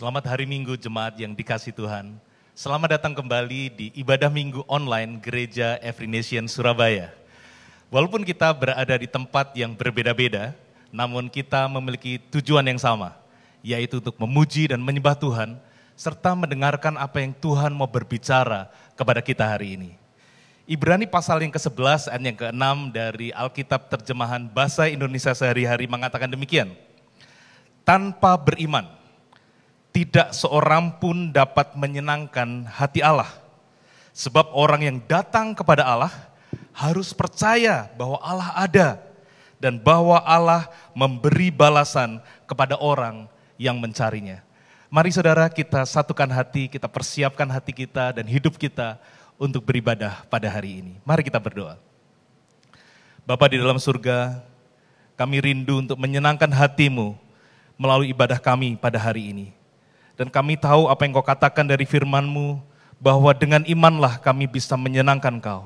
Selamat hari Minggu jemaat yang dikasih Tuhan. Selamat datang kembali di ibadah Minggu online Gereja Every Nation Surabaya. Walaupun kita berada di tempat yang berbeda-beda, namun kita memiliki tujuan yang sama, yaitu untuk memuji dan menyembah Tuhan, serta mendengarkan apa yang Tuhan mau berbicara kepada kita hari ini. Ibrani pasal yang ke-11 ayat yang ke-6 dari Alkitab terjemahan Bahasa Indonesia Sehari-Hari mengatakan demikian. Tanpa beriman, tidak seorang pun dapat menyenangkan hati Allah. Sebab orang yang datang kepada Allah harus percaya bahwa Allah ada dan bahwa Allah memberi balasan kepada orang yang mencarinya. Mari saudara kita satukan hati, kita persiapkan hati kita dan hidup kita untuk beribadah pada hari ini. Mari kita berdoa. Bapa di dalam surga, kami rindu untuk menyenangkan hati-Mu melalui ibadah kami pada hari ini. Dan kami tahu apa yang Kau katakan dari firman-Mu, bahwa dengan imanlah kami bisa menyenangkan Kau.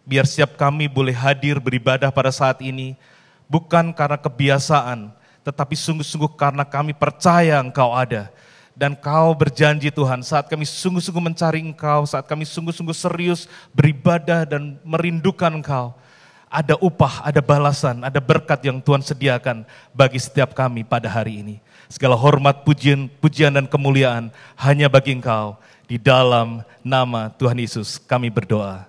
Biar setiap kami boleh hadir beribadah pada saat ini, bukan karena kebiasaan, tetapi sungguh-sungguh karena kami percaya Engkau ada. Dan Kau berjanji Tuhan, saat kami sungguh-sungguh mencari Engkau, saat kami sungguh-sungguh serius beribadah dan merindukan Engkau, ada upah, ada balasan, ada berkat yang Tuhan sediakan bagi setiap kami pada hari ini. Segala hormat, pujian dan kemuliaan hanya bagi Engkau. Di dalam nama Tuhan Yesus kami berdoa.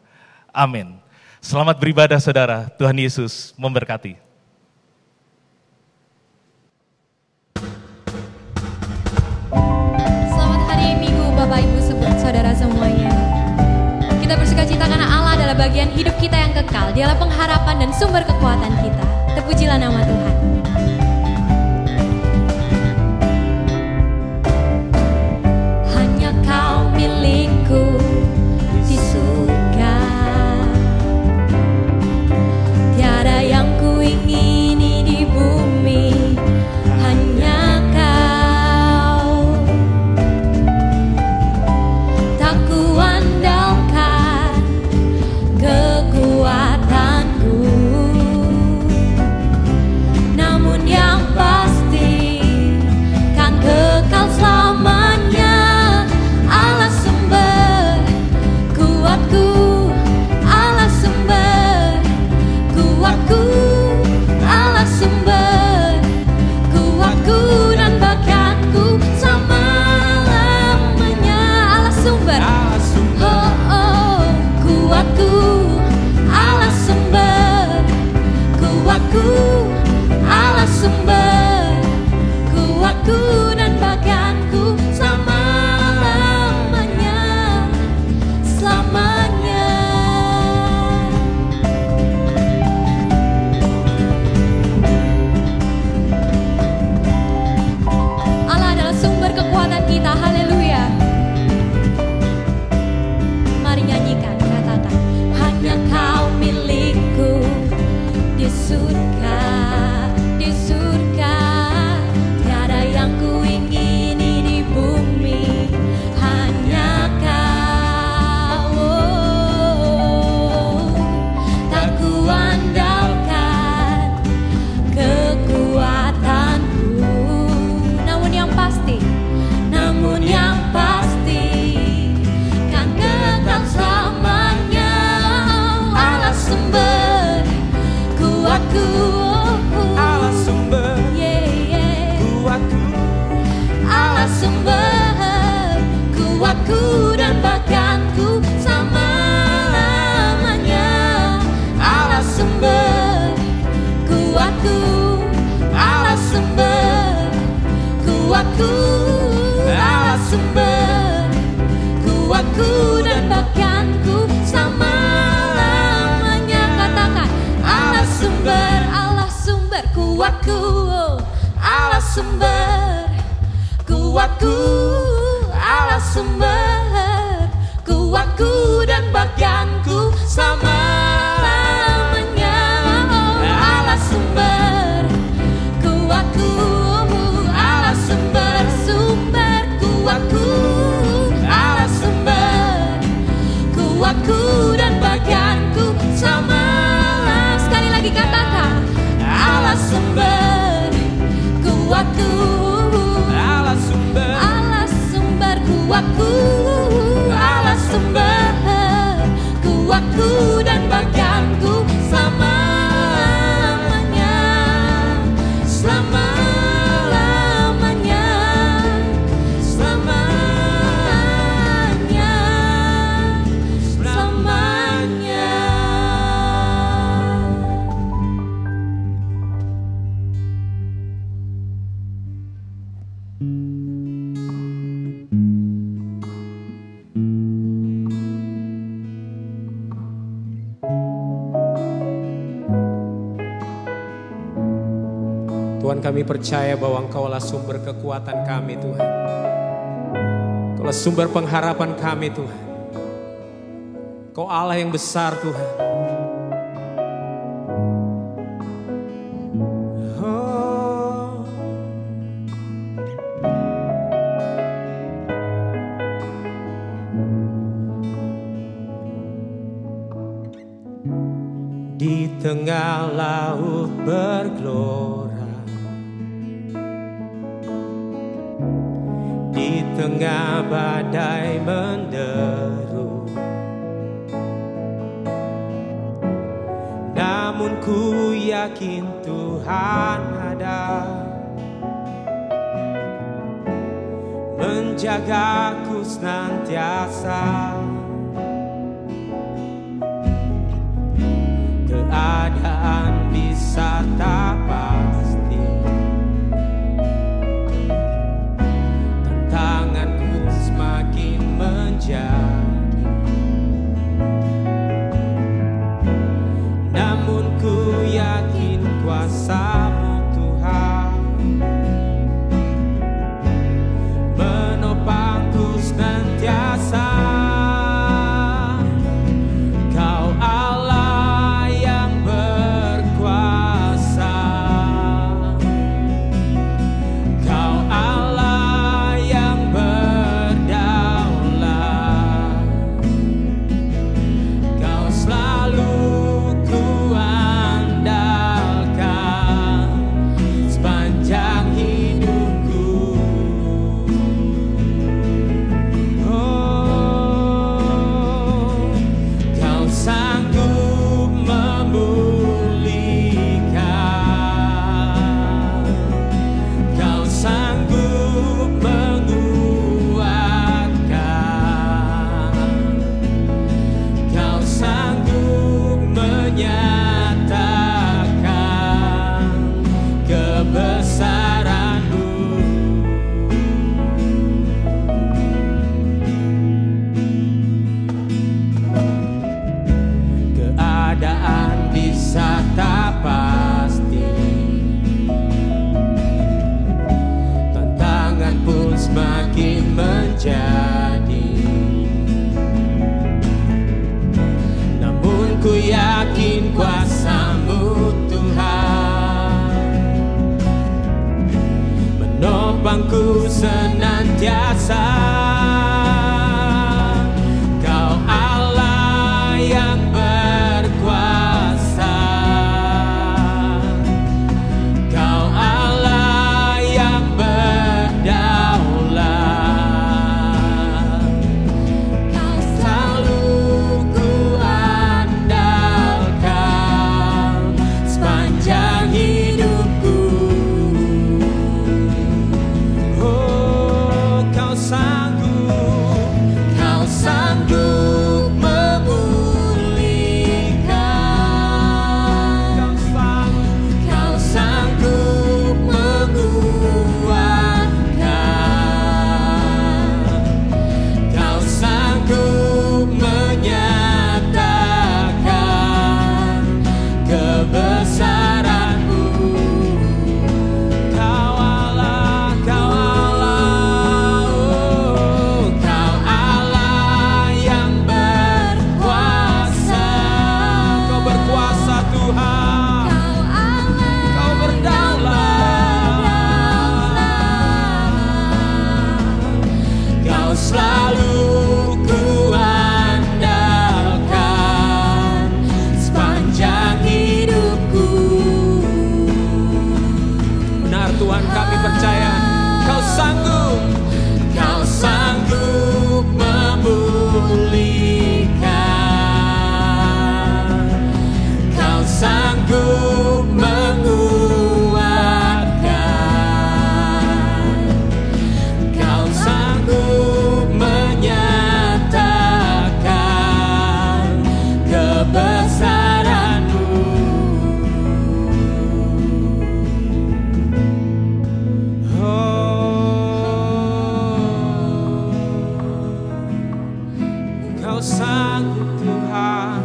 Amin. Selamat beribadah saudara, Tuhan Yesus memberkati. Selamat hari Minggu Bapak Ibu saudara semuanya. Kita bersukacita karena Allah adalah bagian hidup kita yang kekal. Dialah pengharapan dan sumber kekuatan kita. Terpujilah nama Tuhan. Milikku di surga, tiada yang kuingini di bumi, hanya Kau. Tak kuandalkan kekuatanku, namun yang pasti kan kekal selamanya. Allah sumber Tuhan, kami percaya bahwa Engkaulah sumber kekuatan kami Tuhan. Engkaulah sumber pengharapan kami Tuhan. Engkau Allah yang besar Tuhan. Di tengah laut bergelora, di tengah badai menderu, namun ku yakin Tuhan ada, menjagaku senantiasa. Keadaan bisa tak pasti, tantanganku semakin menjadi, namun ku yakin kuasa-Mu Tuhan menopangku senantiasa. Keadaan bisa tak pasti, tantangan pun semakin menjadi, namun ku yakin kuasa-Mu Tuhan menopangku senantiasa. Kau Allah yang Kau sanggup Tuhan,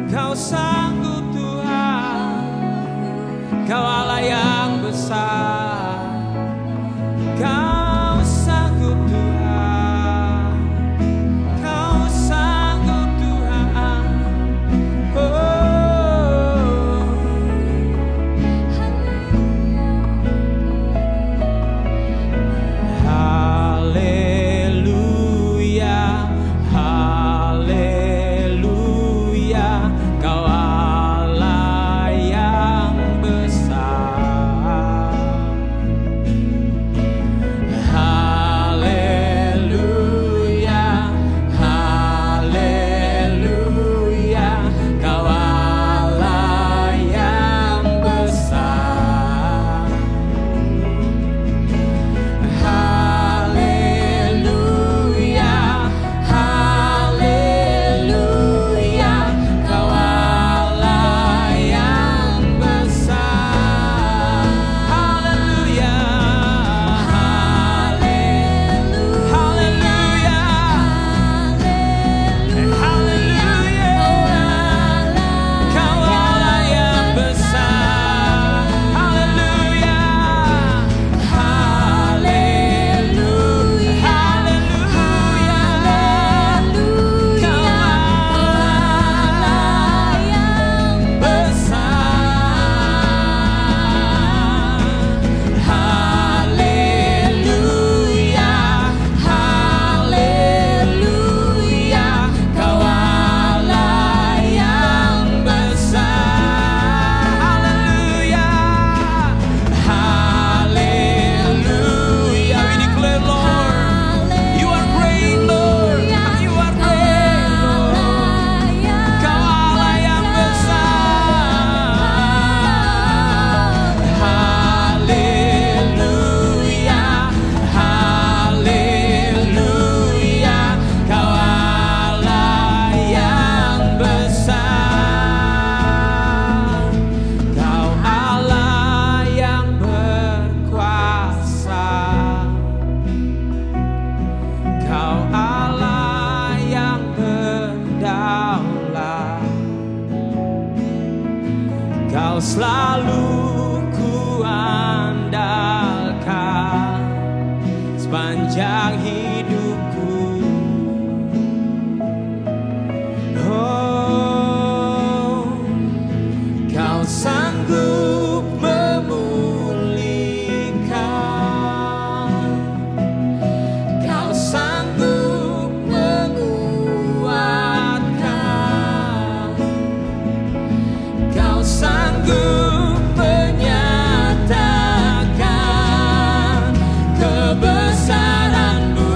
Kau sanggup Tuhan, Kau Allah yang besar, Kau sanggup Tuhan, Kau sanggup Tuhan. Haleluya, haleluya, Kau Allah yang besar. Haleluya, haleluya, Kau Allah yang besar. Haleluya, haleluya, Kau Allah yang besar. Haleluya, haleluya, haleluya, Kau Allah yang besar. Haleluya, haleluya, haleluya, Kau Allah yang besar. Haleluya, haleluya, Kau Allah yang besar. Haleluya, haleluya. We declare, Lord, You are great, Lord. You are great, Lord. Kau Allah yang besar. Haleluya, haleluya, Kau Allah yang besar. Kau Allah yang berkuasa, Kau Allah yang berdaulat. Kau selalu kuandalkan sepanjang hidupku. Oh, Kau sanggup memulihkan, Kau sanggup menguatkan, Kau sanggup menyatakan kebesaran-Mu.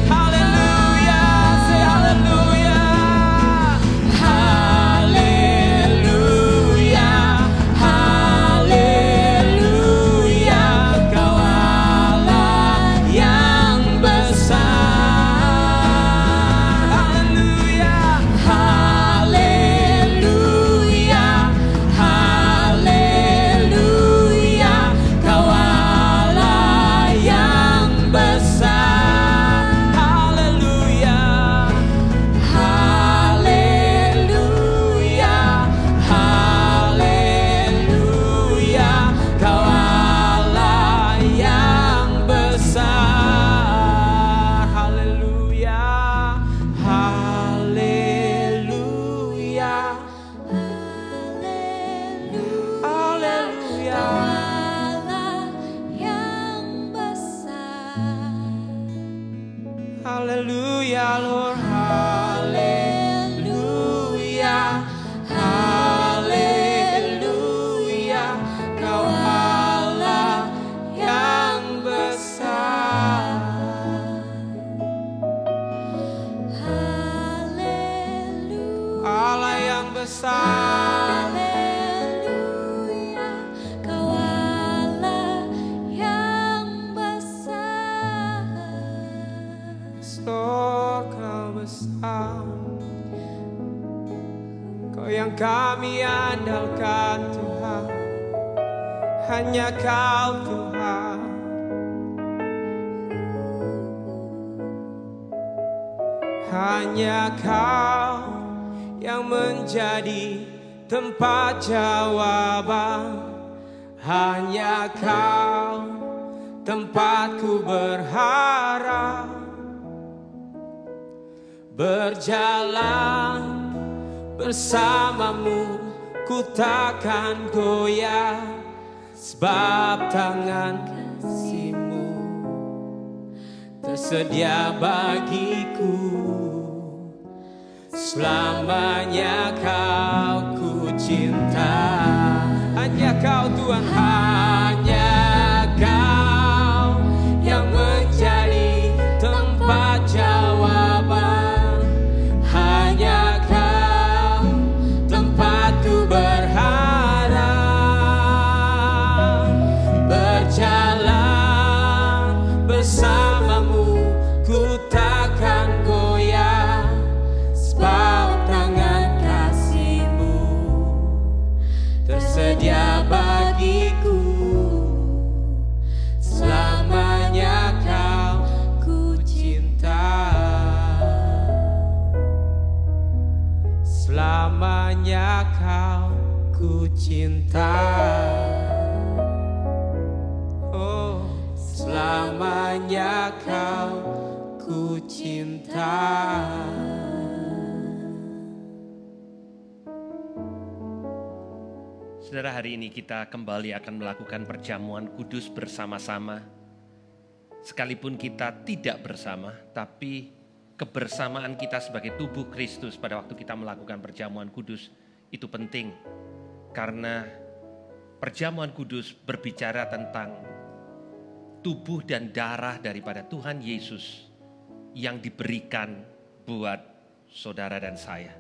Haleluya, say haleluya. Haleluya, haleluya, Kau Allah yang besar. Haleluya, haleluya, haleluya, Kau Allah yang besar. Haleluya, haleluya, haleluya, Kau Allah yang besar. Haleluya, haleluya, haleluya. Haleluya, Lord. Haleluya, haleluya, Kau Allah yang besar. Allah yang besar. Kau Allah yang besar. Lord, Kau besar. Kau yang kami andalkan, Tuhan. Hanya Kau, Tuhan. Hanya Kau yang menjadi tempat jawaban, hanya Kau tempatku berharap. Berjalan bersamamu ku takkan goyah, sebab tangan kasih-Mu tersedia bagiku. Selamanya Kau ku cinta. Hanya Kau Tuhan, hanya Kau yang menjadi tempat jawaban. Hanya Kau tempatku berharap. Berjalan bersamamu ku takkan goyah, sebab tangan kasih-Mu tersedia bagiku. Selamanya Kau ku cinta. Selamanya Kau ku cinta. Oh, selamanya Kau ku cinta. Saudara, hari ini kita kembali akan melakukan perjamuan kudus bersama-sama. Sekalipun kita tidak bersama, tapi kebersamaan kita sebagai tubuh Kristus pada waktu kita melakukan perjamuan kudus itu penting. Karena perjamuan kudus berbicara tentang tubuh dan darah daripada Tuhan Yesus yang diberikan buat saudara dan saya.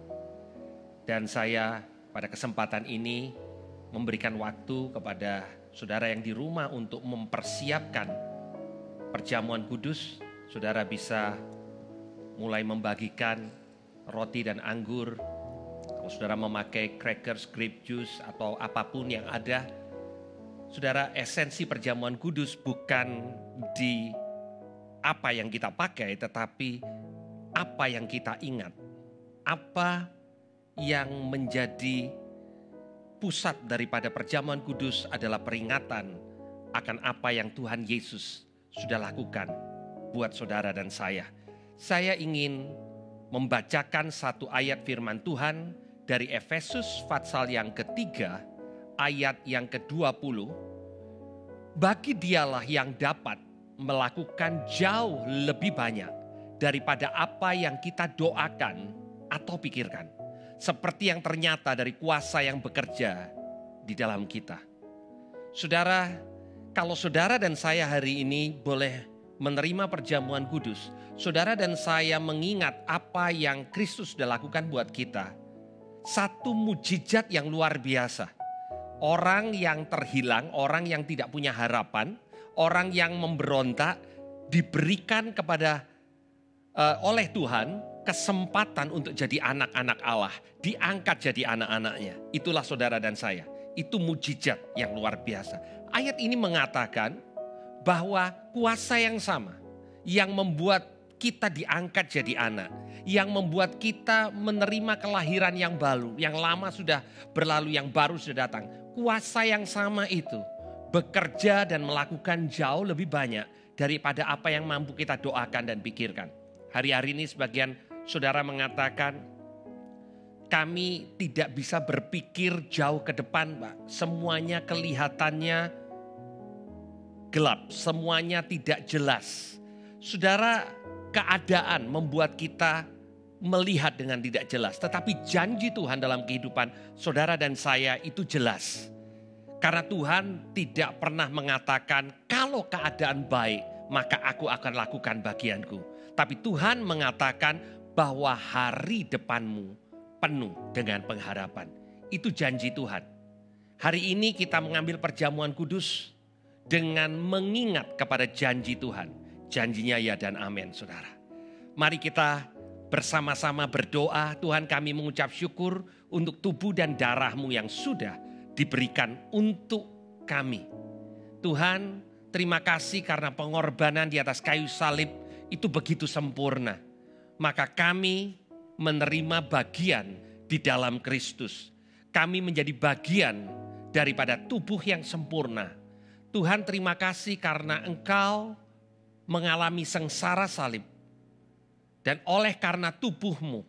Dan saya pada kesempatan ini memberikan waktu kepada saudara yang di rumah untuk mempersiapkan perjamuan kudus. Saudara bisa mulai membagikan roti dan anggur. Kalau saudara memakai crackers, grape juice atau apapun yang ada. Saudara, esensi perjamuan kudus bukan di apa yang kita pakai, tetapi apa yang kita ingat. Apa yang menjadi pusat daripada perjamuan kudus adalah peringatan akan apa yang Tuhan Yesus sudah lakukan buat saudara dan saya. Saya ingin membacakan satu ayat firman Tuhan dari Efesus pasal yang ketiga, ayat yang ke-20. Bagi Dialah yang dapat melakukan jauh lebih banyak daripada apa yang kita doakan atau pikirkan. Seperti yang ternyata dari kuasa yang bekerja di dalam kita. Saudara, kalau saudara dan saya hari ini boleh menerima perjamuan kudus, saudara dan saya mengingat apa yang Kristus sudah lakukan buat kita. Satu mujizat yang luar biasa. Orang yang terhilang, orang yang tidak punya harapan, orang yang memberontak, diberikan kepada oleh Tuhan kesempatan untuk jadi anak-anak Allah, diangkat jadi anak-anaknya. Itulah saudara dan saya. Itu mujizat yang luar biasa. Ayat ini mengatakan bahwa kuasa yang sama yang membuat kita diangkat jadi anak, yang membuat kita menerima kelahiran yang baru, yang lama sudah berlalu, yang baru sudah datang. Kuasa yang sama itu bekerja dan melakukan jauh lebih banyak daripada apa yang mampu kita doakan dan pikirkan. Hari-hari ini sebagian saudara mengatakan, kami tidak bisa berpikir jauh ke depan, Pak. Semuanya kelihatannya gelap, semuanya tidak jelas. Saudara, keadaan membuat kita melihat dengan tidak jelas. Tetapi janji Tuhan dalam kehidupan saudara dan saya itu jelas. Karena Tuhan tidak pernah mengatakan, kalau keadaan baik, maka aku akan lakukan bagianku. Tapi Tuhan mengatakan, bahwa hari depanmu penuh dengan pengharapan. Itu janji Tuhan. Hari ini kita mengambil perjamuan kudus dengan mengingat kepada janji Tuhan. Janjinya ya dan amin, saudara. Mari kita bersama-sama berdoa. Tuhan, kami mengucap syukur untuk tubuh dan darah-Mu yang sudah diberikan untuk kami. Tuhan, terima kasih karena pengorbanan di atas kayu salib itu begitu sempurna. Maka kami menerima bagian di dalam Kristus. kami menjadi bagian daripada tubuh yang sempurna. Tuhan, terima kasih karena Engkau mengalami sengsara salib. Dan oleh karena tubuh-Mu,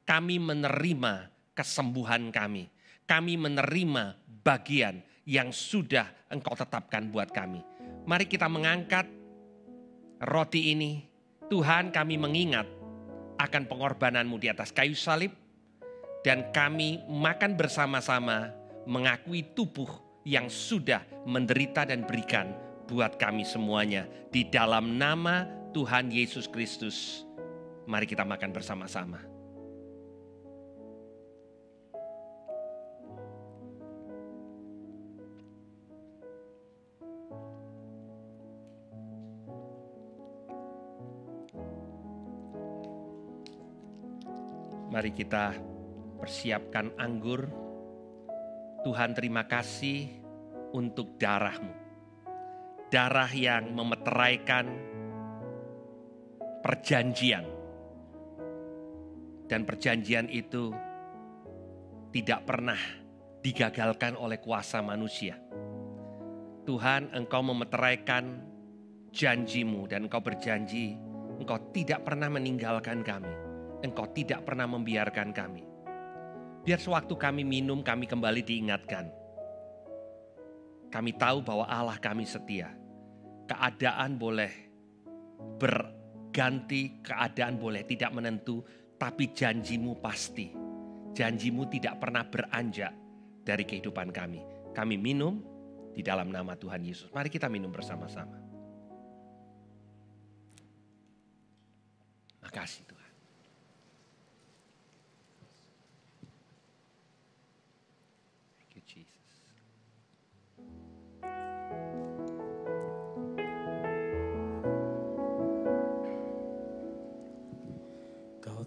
kami menerima kesembuhan kami. Kami menerima bagian yang sudah Engkau tetapkan buat kami. Mari kita mengangkat roti ini. Tuhan, kami mengingat akan pengorbanan-Mu di atas kayu salib. Dan kami makan bersama-sama mengakui tubuh yang sudah menderita dan berikan buat kami semuanya. Di dalam nama Tuhan Yesus Kristus, mari kita makan bersama-sama. Mari kita persiapkan anggur. Tuhan, terima kasih untuk darah-Mu. Darah yang memeteraikan perjanjian. Dan perjanjian itu tidak pernah digagalkan oleh kuasa manusia. Tuhan, Engkau memeteraikan janji-Mu dan Engkau berjanji, Engkau tidak pernah meninggalkan kami. Engkau tidak pernah membiarkan kami. Biar sewaktu kami minum, kami kembali diingatkan. Kami tahu bahwa Allah kami setia. Keadaan boleh berganti, keadaan boleh tidak menentu, tapi janji-Mu pasti. Janji-Mu tidak pernah beranjak dari kehidupan kami. Kami minum di dalam nama Tuhan Yesus. Mari kita minum bersama-sama. Makasih Tuhan.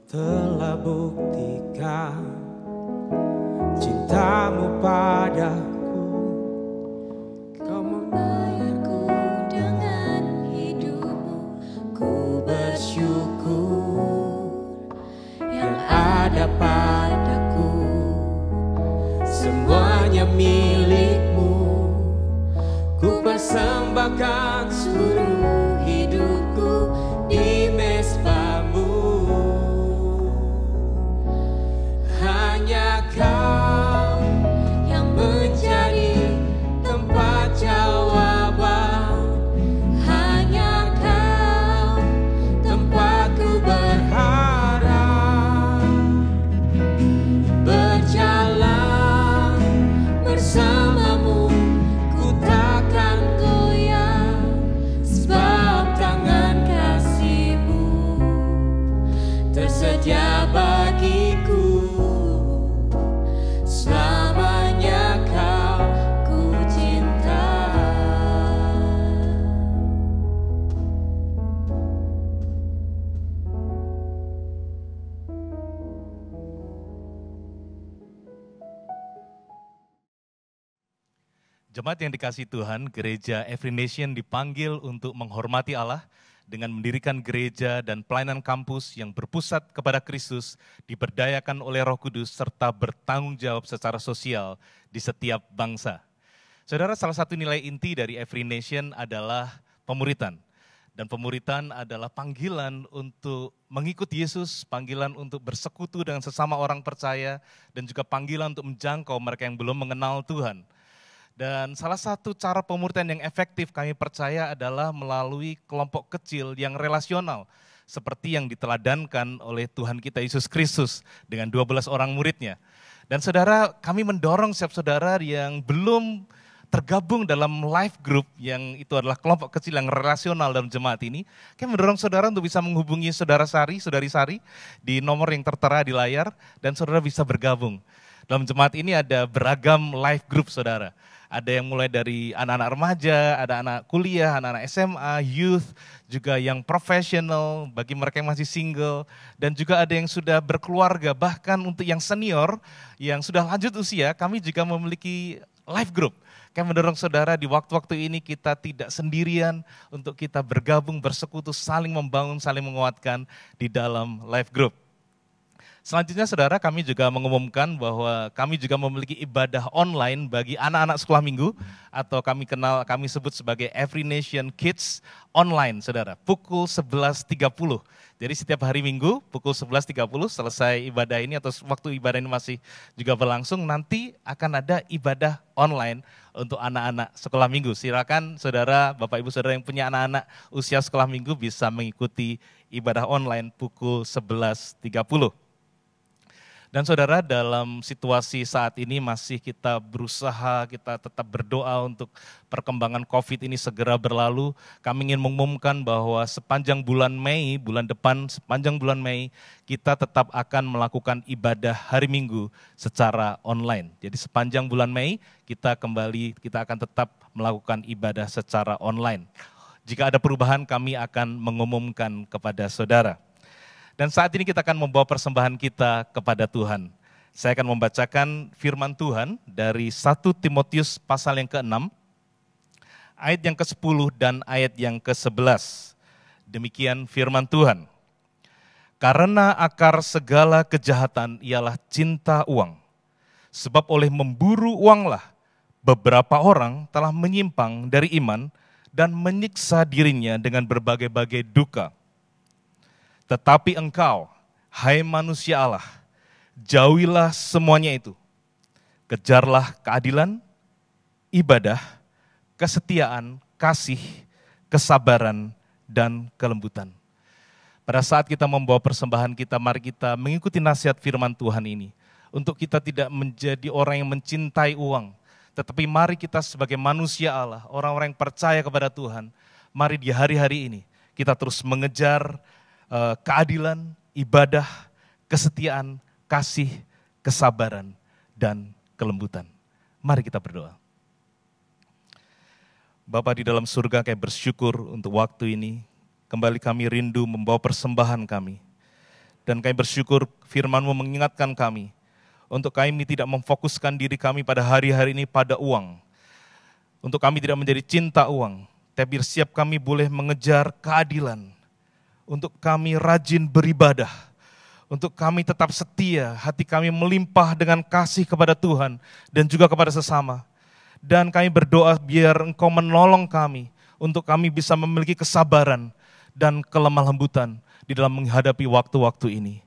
Telah buktikan cinta-Mu padaku. Kau membayarku dengan hidup-Mu. Ku bersyukur yang ada padaku. Semuanya milik-Mu. Ku persembahkan seluruh hidupku di mezbah-Mu. Hanya Kau yang menjadi tempat jawaban. Hanya Kau Tempatku berharap, berjalan bersama-Mu. Ku takkan goyah, sebab tangan kasih-Mu tersedia bagiku. Selamanya Kau ku cinta. Jemaat yang dikasihi Tuhan, Gereja Every Nation dipanggil untuk menghormati Allah dengan mendirikan gereja dan pelayanan kampus yang berpusat kepada Kristus, diberdayakan oleh Roh Kudus, serta bertanggung jawab secara sosial di setiap bangsa. Saudara, salah satu nilai inti dari Every Nation adalah pemuritan. Dan pemuritan adalah panggilan untuk mengikuti Yesus, panggilan untuk bersekutu dengan sesama orang percaya, dan juga panggilan untuk menjangkau mereka yang belum mengenal Tuhan. Dan salah satu cara pemuritan yang efektif kami percaya adalah melalui kelompok kecil yang relasional, seperti yang diteladankan oleh Tuhan kita Yesus Kristus dengan 12 orang muridnya. Dan saudara, kami mendorong setiap saudara yang belum tergabung dalam life group, yang itu adalah kelompok kecil yang relasional dalam jemaat ini, kami mendorong saudara untuk bisa menghubungi saudari Sari di nomor yang tertera di layar, dan saudara bisa bergabung. Dalam jemaat ini ada beragam life group saudara. Ada yang mulai dari anak-anak remaja, ada anak kuliah, anak-anak SMA, youth, juga yang profesional, bagi mereka yang masih single, dan juga ada yang sudah berkeluarga, bahkan untuk yang senior, yang sudah lanjut usia, kami juga memiliki life group. Kami mendorong saudara di waktu-waktu ini kita tidak sendirian untuk kita bergabung, bersekutu, saling membangun, saling menguatkan di dalam life group. Selanjutnya saudara, kami juga mengumumkan bahwa kami juga memiliki ibadah online bagi anak-anak sekolah minggu, atau kami sebut sebagai Every Nation Kids Online saudara, pukul 11.30. Jadi setiap hari Minggu pukul 11.30 selesai ibadah ini atau waktu ibadah ini masih juga berlangsung, nanti akan ada ibadah online untuk anak-anak sekolah minggu. Silakan saudara, Bapak Ibu saudara yang punya anak-anak usia sekolah minggu bisa mengikuti ibadah online pukul 11.30. Dan saudara, dalam situasi saat ini masih kita berusaha, kita tetap berdoa untuk perkembangan COVID ini segera berlalu. Kami ingin mengumumkan bahwa sepanjang bulan Mei, bulan depan, sepanjang bulan Mei, kita tetap akan melakukan ibadah hari Minggu secara online. Jadi sepanjang bulan Mei, kita akan tetap melakukan ibadah secara online. Jika ada perubahan, kami akan mengumumkan kepada saudara. Dan saat ini kita akan membawa persembahan kita kepada Tuhan. Saya akan membacakan firman Tuhan dari 1 Timotius pasal yang ke-6, ayat yang ke-10 dan ayat yang ke-11. Demikian firman Tuhan. Karena akar segala kejahatan ialah cinta uang. Sebab oleh memburu uanglah beberapa orang telah menyimpang dari iman dan menyiksa dirinya dengan berbagai-bagai duka. Tetapi engkau, hai manusia Allah, jauhilah semuanya itu. Kejarlah keadilan, ibadah, kesetiaan, kasih, kesabaran, dan kelembutan. Pada saat kita membawa persembahan kita, mari kita mengikuti nasihat firman Tuhan ini. Untuk kita tidak menjadi orang yang mencintai uang, tetapi mari kita sebagai manusia Allah, orang-orang yang percaya kepada Tuhan, mari di hari-hari ini kita terus mengejar keadilan, ibadah, kesetiaan, kasih, kesabaran, dan kelembutan. Mari kita berdoa. Bapa di dalam surga, kami bersyukur untuk waktu ini. Kembali kami rindu membawa persembahan kami. Dan kami bersyukur firman-Mu mengingatkan kami, untuk kami tidak memfokuskan diri kami pada hari-hari ini pada uang. Untuk kami tidak menjadi cinta uang, tapi siap kami boleh mengejar keadilan. Untuk kami rajin beribadah, untuk kami tetap setia, hati kami melimpah dengan kasih kepada Tuhan dan juga kepada sesama. Dan kami berdoa biar Engkau menolong kami, untuk kami bisa memiliki kesabaran dan kelemah lembutan di dalam menghadapi waktu-waktu ini.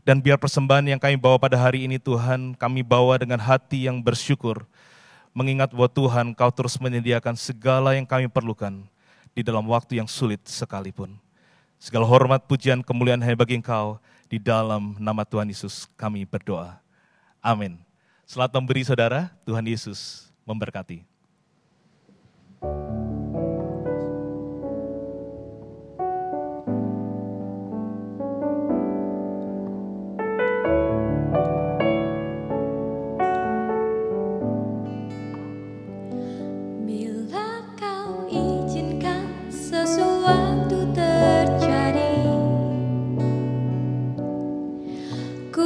Dan biar persembahan yang kami bawa pada hari ini Tuhan, kami bawa dengan hati yang bersyukur, mengingat bahwa Tuhan Kau terus menyediakan segala yang kami perlukan di dalam waktu yang sulit sekalipun. Segala hormat, pujian, kemuliaan hanya bagi Engkau, di dalam nama Tuhan Yesus kami berdoa. Amin. Selamat memberi saudara, Tuhan Yesus memberkati.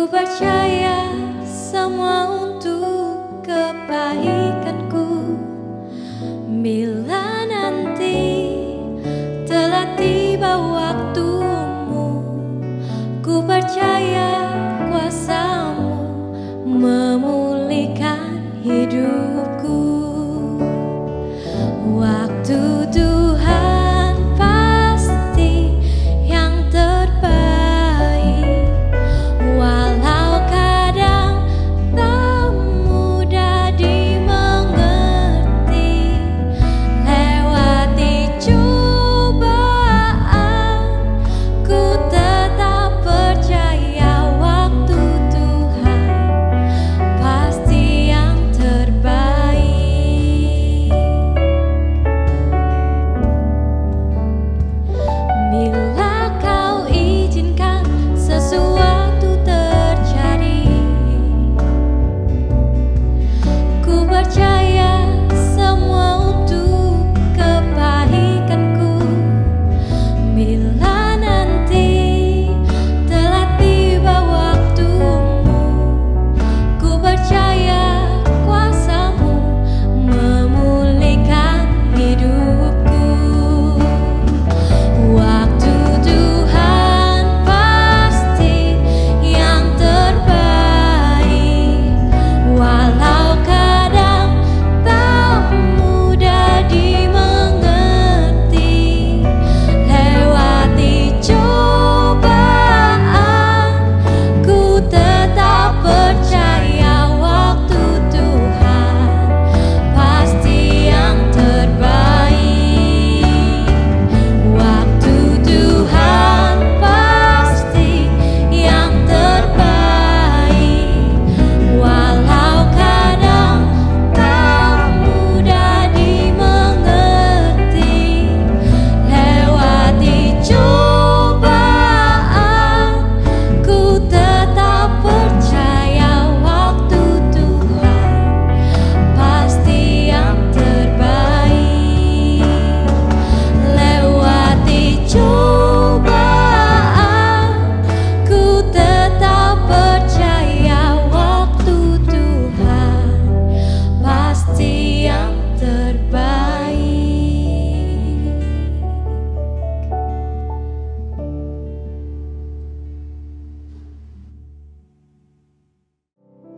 Percaya semua untuk kebaikanku. Bila nanti telah tiba waktumu, ku percaya kuasa-Mu memulihkan hidupku. Waktu Tuhan pasti yang terbaik. Walau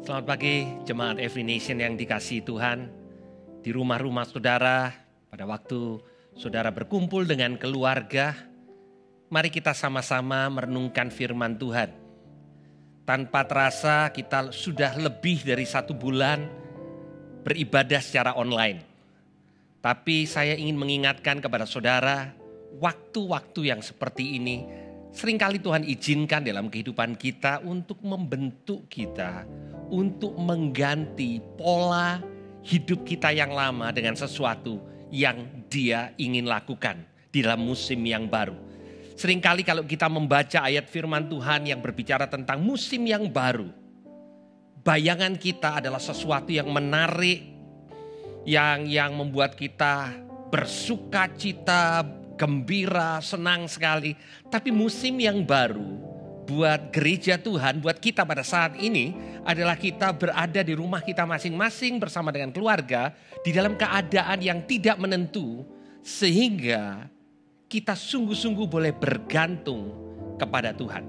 Selamat pagi jemaat Every Nation yang dikasihi Tuhan. Di rumah-rumah saudara, pada waktu saudara berkumpul dengan keluarga, mari kita sama-sama merenungkan firman Tuhan. Tanpa terasa kita sudah lebih dari 1 bulan beribadah secara online. Tapi saya ingin mengingatkan kepada saudara, waktu-waktu yang seperti ini seringkali Tuhan izinkan dalam kehidupan kita untuk membentuk kita, untuk mengganti pola hidup kita yang lama dengan sesuatu yang Dia ingin lakukan di dalam musim yang baru. Seringkali kalau kita membaca ayat firman Tuhan yang berbicara tentang musim yang baru, bayangan kita adalah sesuatu yang menarik, yang membuat kita bersuka cita, gembira, senang sekali. Tapi musim yang baru buat gereja Tuhan, buat kita pada saat ini adalah kita berada di rumah kita masing-masing bersama dengan keluarga di dalam keadaan yang tidak menentu, sehingga kita sungguh-sungguh boleh bergantung kepada Tuhan.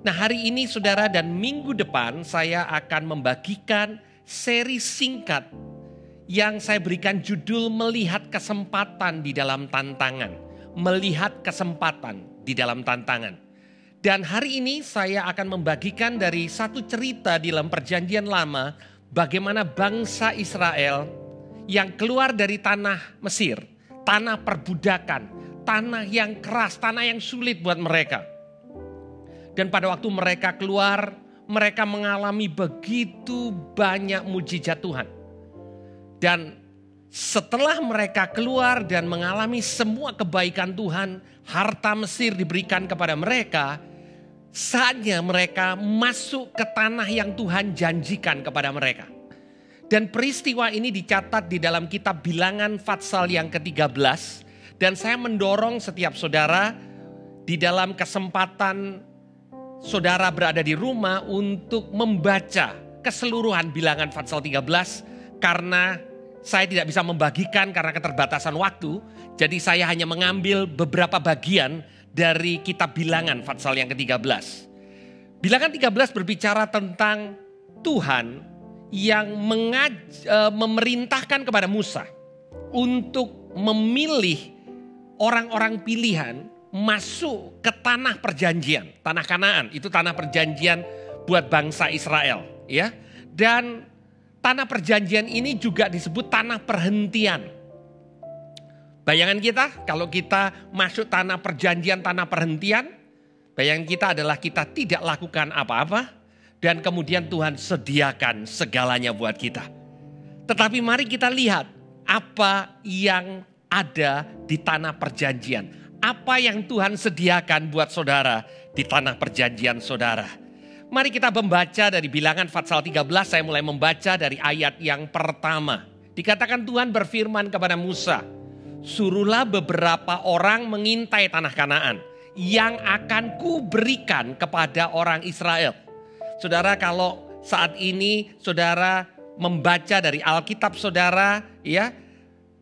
Nah, hari ini saudara dan minggu depan saya akan membagikan seri singkat yang saya berikan judul Melihat Kesempatan di dalam Tantangan. Melihat kesempatan di dalam tantangan. Dan hari ini saya akan membagikan dari satu cerita di dalam perjanjian lama, bagaimana bangsa Israel yang keluar dari tanah Mesir, tanah perbudakan, tanah yang keras, tanah yang sulit buat mereka. Dan pada waktu mereka keluar, mereka mengalami begitu banyak mujizat Tuhan. Dan setelah mereka keluar dan mengalami semua kebaikan Tuhan, harta Mesir diberikan kepada mereka, saatnya mereka masuk ke tanah yang Tuhan janjikan kepada mereka. Dan peristiwa ini dicatat di dalam kitab Bilangan Fatsal yang ke-13. Dan saya mendorong setiap saudara di dalam kesempatan saudara berada di rumah untuk membaca keseluruhan Bilangan Fatsal 13. Karena saya tidak bisa membagikan karena keterbatasan waktu. Jadi saya hanya mengambil beberapa bagian dari kitab Bilangan Fatsal yang ke-13. Bilangan 13 berbicara tentang Tuhan yang memerintahkan kepada Musa untuk memilih orang-orang pilihan masuk ke tanah perjanjian. Tanah Kanaan itu tanah perjanjian buat bangsa Israel. Ya. Dan tanah perjanjian ini juga disebut tanah perhentian. Bayangan kita kalau kita masuk tanah perjanjian, tanah perhentian, bayangan kita adalah kita tidak lakukan apa-apa dan kemudian Tuhan sediakan segalanya buat kita. Tetapi mari kita lihat apa yang ada di tanah perjanjian. Apa yang Tuhan sediakan buat saudara di tanah perjanjian saudara. Mari kita membaca dari Bilangan Fatsal 13, saya mulai membaca dari ayat yang pertama. Dikatakan Tuhan berfirman kepada Musa, suruhlah beberapa orang mengintai tanah Kanaan yang akan kuberikan kepada orang Israel. Saudara, kalau saat ini saudara membaca dari Alkitab saudara, ya,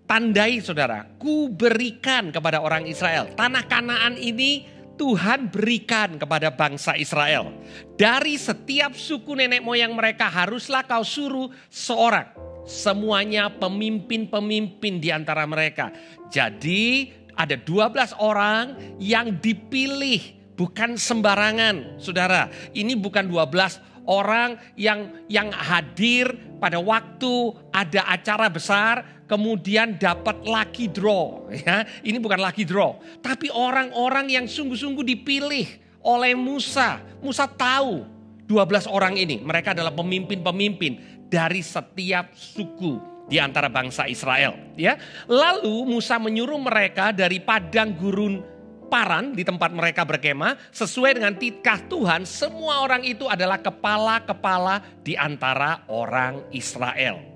tandai saudara, kuberikan kepada orang Israel. Tanah Kanaan ini Tuhan berikan kepada bangsa Israel. Dari setiap suku nenek moyang mereka haruslah kau suruh seorang. Semuanya pemimpin-pemimpin di antara mereka. Jadi ada 12 orang yang dipilih. Bukan sembarangan saudara. Ini bukan 12 orang yang hadir pada waktu ada acara besar. Kemudian dapat lucky draw. Ya, ini bukan lucky draw. Tapi orang-orang yang sungguh-sungguh dipilih oleh Musa. Musa tahu 12 orang ini. Mereka adalah pemimpin-pemimpin dari setiap suku di antara bangsa Israel. Ya. Lalu Musa menyuruh mereka dari padang gurun Paran di tempat mereka berkemah. Sesuai dengan titah Tuhan, semua orang itu adalah kepala-kepala di antara orang Israel.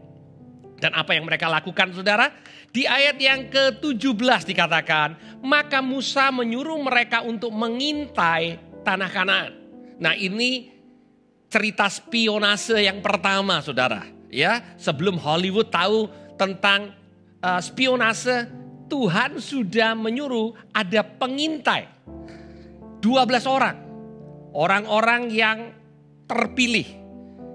Dan apa yang mereka lakukan saudara? Di ayat yang ke-17 dikatakan, maka Musa menyuruh mereka untuk mengintai tanah Kanaan. Nah, ini cerita spionase yang pertama saudara. Ya, sebelum Hollywood tahu tentang spionase, Tuhan sudah menyuruh ada pengintai. 12 orang. Orang-orang yang terpilih.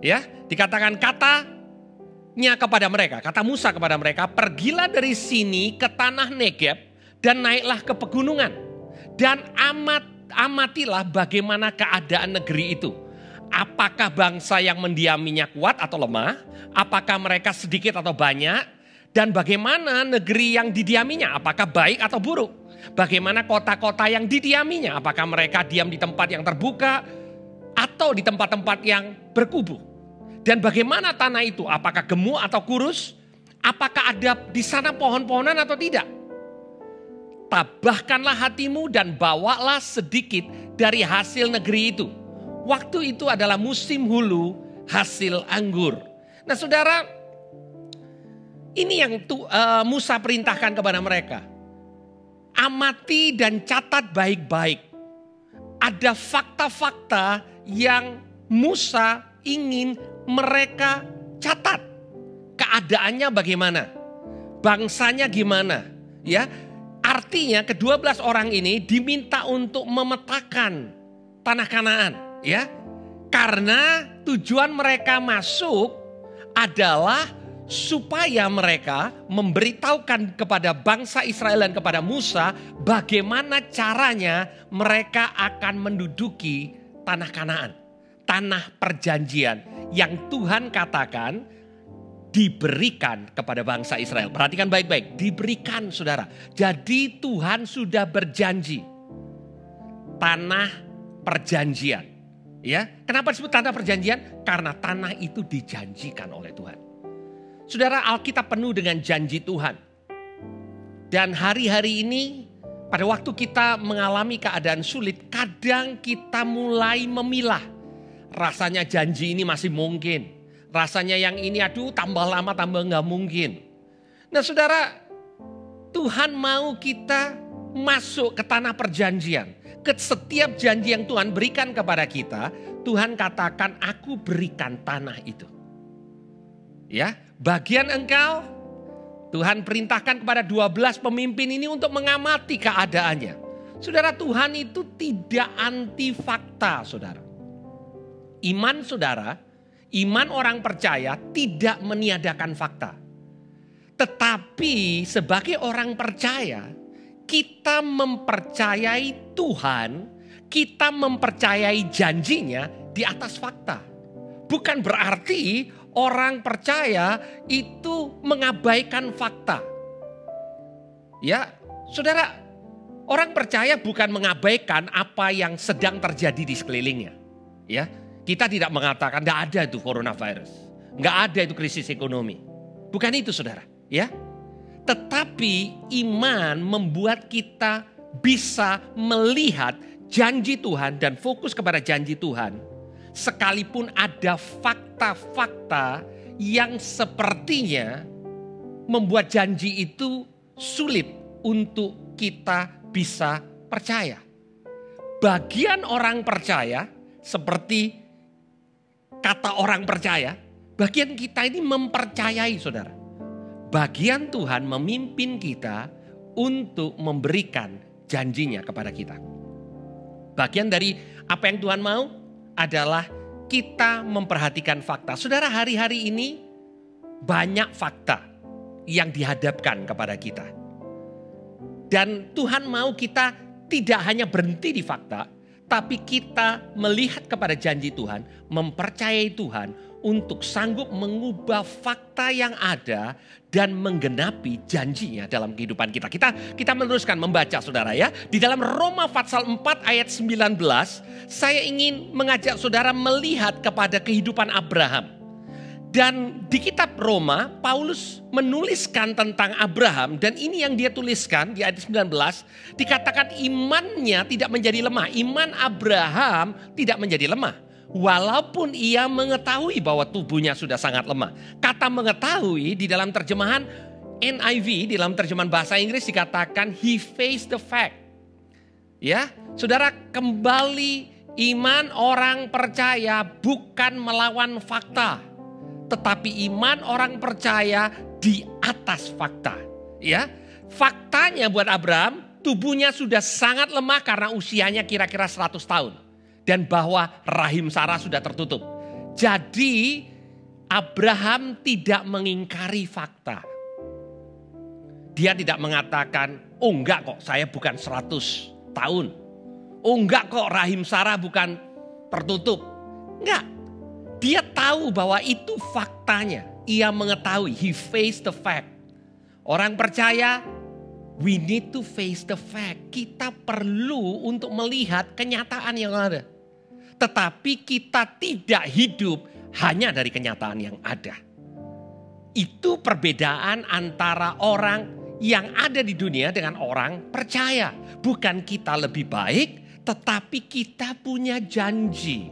Ya, dikatakan katanya kepada mereka, kata Musa kepada mereka, pergilah dari sini ke tanah Negeb dan naiklah ke pegunungan. Dan amatilah bagaimana keadaan negeri itu. Apakah bangsa yang mendiaminya kuat atau lemah? Apakah mereka sedikit atau banyak? Dan bagaimana negeri yang didiaminya? Apakah baik atau buruk? Bagaimana kota-kota yang didiaminya? Apakah mereka diam di tempat yang terbuka atau di tempat-tempat yang berkubu? Dan bagaimana tanah itu? Apakah gemuk atau kurus? Apakah ada di sana pohon-pohonan atau tidak? Tabahkanlah hatimu dan bawalah sedikit dari hasil negeri itu. Waktu itu adalah musim hulu hasil anggur. Nah saudara, ini yang Musa perintahkan kepada mereka. Amati dan catat baik-baik. Ada fakta-fakta yang Musa ingin mereka catat. Keadaannya bagaimana? Bangsanya gimana? Ya, artinya ke-12 orang ini diminta untuk memetakan tanah Kanaan. Ya, karena tujuan mereka masuk adalah supaya mereka memberitahukan kepada bangsa Israel dan kepada Musa bagaimana caranya mereka akan menduduki tanah Kanaan, tanah perjanjian yang Tuhan katakan diberikan kepada bangsa Israel. Perhatikan baik-baik, diberikan saudara. Jadi Tuhan sudah berjanji tanah perjanjian. Ya, kenapa disebut tanah perjanjian? Karena tanah itu dijanjikan oleh Tuhan. Saudara, Alkitab penuh dengan janji Tuhan. Dan hari-hari ini, pada waktu kita mengalami keadaan sulit, kadang kita mulai memilah. Rasanya janji ini masih mungkin. Rasanya yang ini aduh tambah lama tambah nggak mungkin. Nah saudara, Tuhan mau kita masuk ke tanah perjanjian. Ke setiap janji yang Tuhan berikan kepada kita, Tuhan katakan aku berikan tanah itu. Ya, bagian engkau, Tuhan perintahkan kepada 12 pemimpin ini untuk mengamati keadaannya. Saudara, Tuhan itu tidak anti fakta, saudara. Iman saudara, iman orang percaya tidak meniadakan fakta. Tetapi sebagai orang percaya, kita mempercayai Tuhan, kita mempercayai janjinya di atas fakta. Bukan berarti orang percaya itu mengabaikan fakta. Ya, saudara, orang percaya bukan mengabaikan apa yang sedang terjadi di sekelilingnya. Ya, kita tidak mengatakan tidak ada itu coronavirus, nggak ada itu krisis ekonomi. Bukan itu, saudara. Ya, tetapi iman membuat kita bisa melihat janji Tuhan dan fokus kepada janji Tuhan. Sekalipun ada fakta-fakta yang sepertinya membuat janji itu sulit untuk kita bisa percaya. Bagian orang percaya, seperti kata orang percaya, bagian kita ini mempercayai saudara. Bagian Tuhan memimpin kita untuk memberikan janjinya kepada kita. Bagian dari apa yang Tuhan mau adalah kita memperhatikan fakta. Saudara, hari-hari ini banyak fakta yang dihadapkan kepada kita. Dan Tuhan mau kita tidak hanya berhenti di fakta, tapi kita melihat kepada janji Tuhan, mempercayai Tuhan untuk sanggup mengubah fakta yang ada dan menggenapi janjinya dalam kehidupan kita. Kita meneruskan membaca saudara ya. Di dalam Roma pasal 4 ayat 19, saya ingin mengajak saudara melihat kepada kehidupan Abraham. Dan di kitab Roma, Paulus menuliskan tentang Abraham dan ini yang dia tuliskan di ayat 19, dikatakan imannya tidak menjadi lemah. Iman Abraham tidak menjadi lemah. Walaupun ia mengetahui bahwa tubuhnya sudah sangat lemah. Kata mengetahui di dalam terjemahan NIV, di dalam terjemahan bahasa Inggris dikatakan he faced the fact. Ya, saudara, kembali iman orang percaya bukan melawan fakta. Tetapi iman orang percaya di atas fakta. Ya, faktanya buat Abraham, tubuhnya sudah sangat lemah karena usianya kira-kira 100 tahun. Dan bahwa rahim Sarah sudah tertutup. Jadi Abraham tidak mengingkari fakta. Dia tidak mengatakan, oh enggak kok saya bukan 100 tahun. Oh enggak kok rahim Sarah bukan tertutup. Enggak. Dia tahu bahwa itu faktanya. Ia mengetahui, he faced the fact. Orang percaya, we need to face the fact. Kita perlu untuk melihat kenyataan yang ada. Tetapi kita tidak hidup hanya dari kenyataan yang ada. Itu perbedaan antara orang yang ada di dunia dengan orang percaya. Bukan kita lebih baik, tetapi kita punya janji.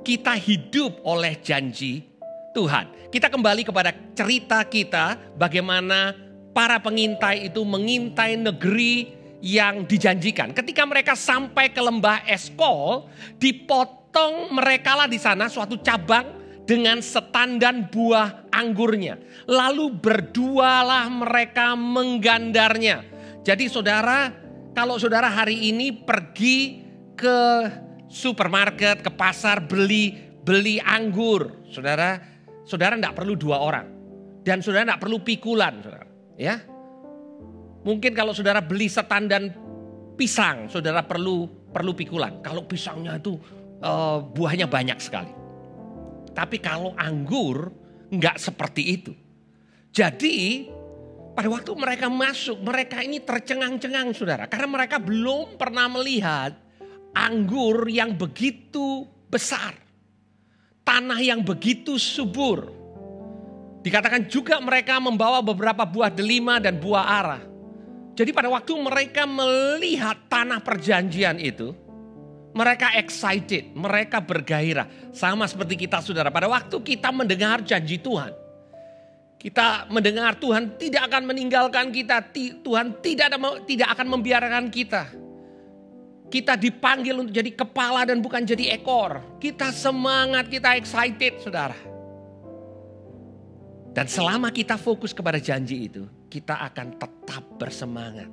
Kita hidup oleh janji Tuhan. Kita kembali kepada cerita kita bagaimana para pengintai itu mengintai negeri yang dijanjikan. Ketika mereka sampai ke lembah Eskol, dipotong merekalah di sana suatu cabang dengan setandan buah anggurnya. Lalu berdualah mereka menggandarnya. Jadi saudara, kalau saudara hari ini pergi ke supermarket, ke pasar beli anggur, saudara tidak perlu 2 orang. Dan saudara tidak perlu pikulan, saudara. Ya, mungkin kalau saudara beli setandan pisang, saudara perlu pikulan. Kalau pisangnya itu buahnya banyak sekali. Tapi kalau anggur enggak seperti itu. Jadi pada waktu mereka masuk, mereka ini tercengang-cengang saudara. Karena mereka belum pernah melihat anggur yang begitu besar. Tanah yang begitu subur. Dikatakan juga mereka membawa beberapa buah delima dan buah ara. Jadi pada waktu mereka melihat tanah perjanjian itu, mereka excited, mereka bergairah. Sama seperti kita saudara, pada waktu kita mendengar janji Tuhan. Kita mendengar Tuhan tidak akan meninggalkan kita, Tuhan tidak akan membiarkan kita. Kita dipanggil untuk jadi kepala dan bukan jadi ekor. Kita semangat, kita excited saudara. Dan selama kita fokus kepada janji itu, kita akan tetap bersemangat.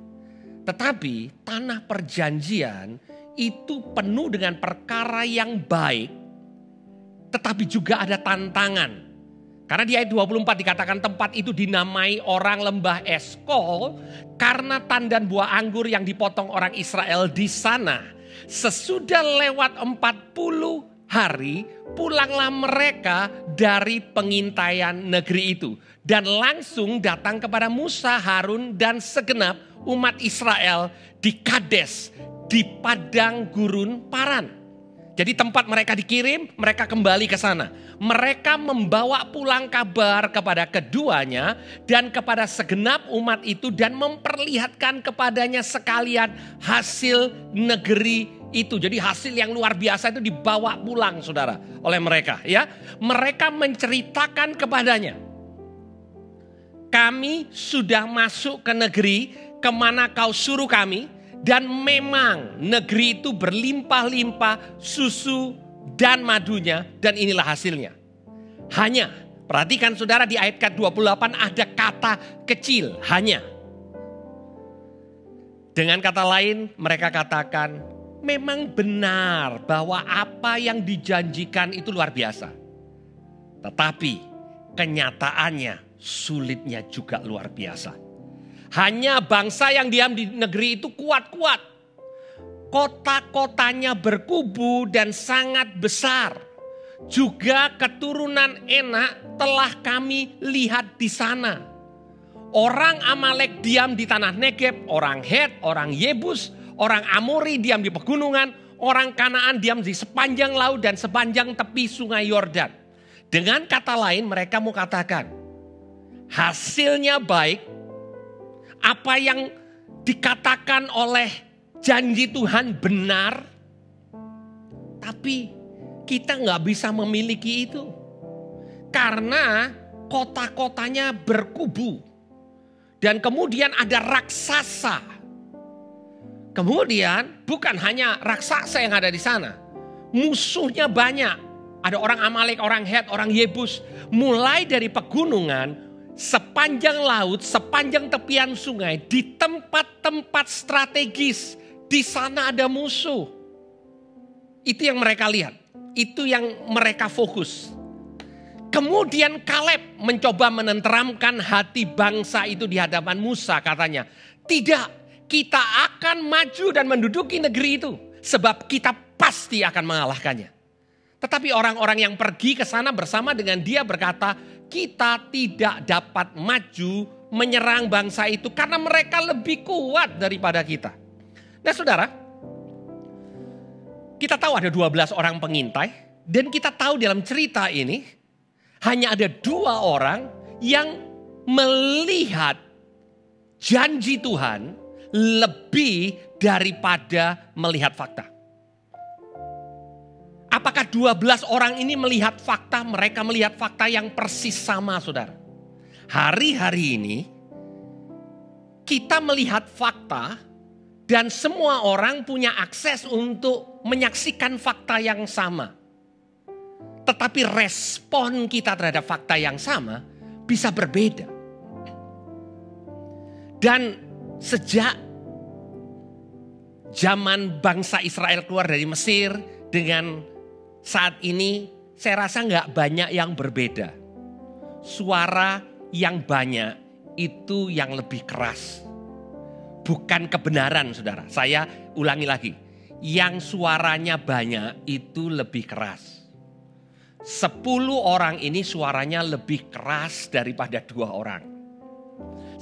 Tetapi tanah perjanjian itu penuh dengan perkara yang baik, tetapi juga ada tantangan. Karena di ayat 24 dikatakan tempat itu dinamai orang lembah Eskol karena tandan buah anggur yang dipotong orang Israel di sana. Sesudah lewat 40 hari pulanglah mereka dari pengintaian negeri itu. Dan langsung datang kepada Musa, Harun dan segenap umat Israel di Kades, di padang gurun Paran. Jadi tempat mereka dikirim, mereka kembali ke sana. Mereka membawa pulang kabar kepada keduanya dan kepada segenap umat itu dan memperlihatkan kepadanya sekalian hasil negeri itu. Jadi hasil yang luar biasa itu dibawa pulang saudara oleh mereka. Ya, mereka menceritakan kepadanya, kami sudah masuk ke negeri kemana kau suruh kami. Dan memang negeri itu berlimpah-limpah susu dan madunya dan inilah hasilnya. Hanya, perhatikan saudara di ayat ke-28 ada kata kecil, hanya. Dengan kata lain mereka katakan memang benar bahwa apa yang dijanjikan itu luar biasa. Tetapi kenyataannya sulitnya juga luar biasa. Hanya bangsa yang diam di negeri itu kuat-kuat. Kota-kotanya berkubu dan sangat besar. Juga keturunan Enak telah kami lihat di sana. Orang Amalek diam di tanah Negeb, orang Het, orang Yebus, orang Amori diam di pegunungan, orang Kanaan diam di sepanjang laut dan sepanjang tepi sungai Yordan. Dengan kata lain mereka mau katakan, hasilnya baik. Apa yang dikatakan oleh janji Tuhan benar. Tapi kita gak bisa memiliki itu. Karena kota-kotanya berkubu. Dan kemudian ada raksasa. Kemudian bukan hanya raksasa yang ada di sana. Musuhnya banyak. Ada orang Amalek, orang Het, orang Yebus. Mulai dari pegunungan, sepanjang laut, sepanjang tepian sungai, di tempat-tempat strategis, di sana ada musuh. Itu yang mereka lihat. Itu yang mereka fokus. Kemudian Kaleb mencoba menenteramkan hati bangsa itu di hadapan Musa, katanya, "Tidak, kita akan maju dan menduduki negeri itu, sebab kita pasti akan mengalahkannya." Tetapi orang-orang yang pergi ke sana bersama dengan dia berkata, "Kita tidak dapat maju menyerang bangsa itu karena mereka lebih kuat daripada kita." Nah saudara, kita tahu ada 12 orang pengintai, dan kita tahu dalam cerita ini hanya ada 2 orang yang melihat janji Tuhan lebih daripada melihat fakta. Apakah 12 orang ini melihat fakta? Mereka melihat fakta yang persis sama, saudara. Hari-hari ini kita melihat fakta dan semua orang punya akses untuk menyaksikan fakta yang sama. Tetapi respon kita terhadap fakta yang sama bisa berbeda. Dan sejak zaman bangsa Israel keluar dari Mesir dengan saat ini, saya rasa nggak banyak yang berbeda. Suara yang banyak itu yang lebih keras. Bukan kebenaran, saudara. Saya ulangi lagi. Yang suaranya banyak itu lebih keras. 10 orang ini suaranya lebih keras daripada 2 orang.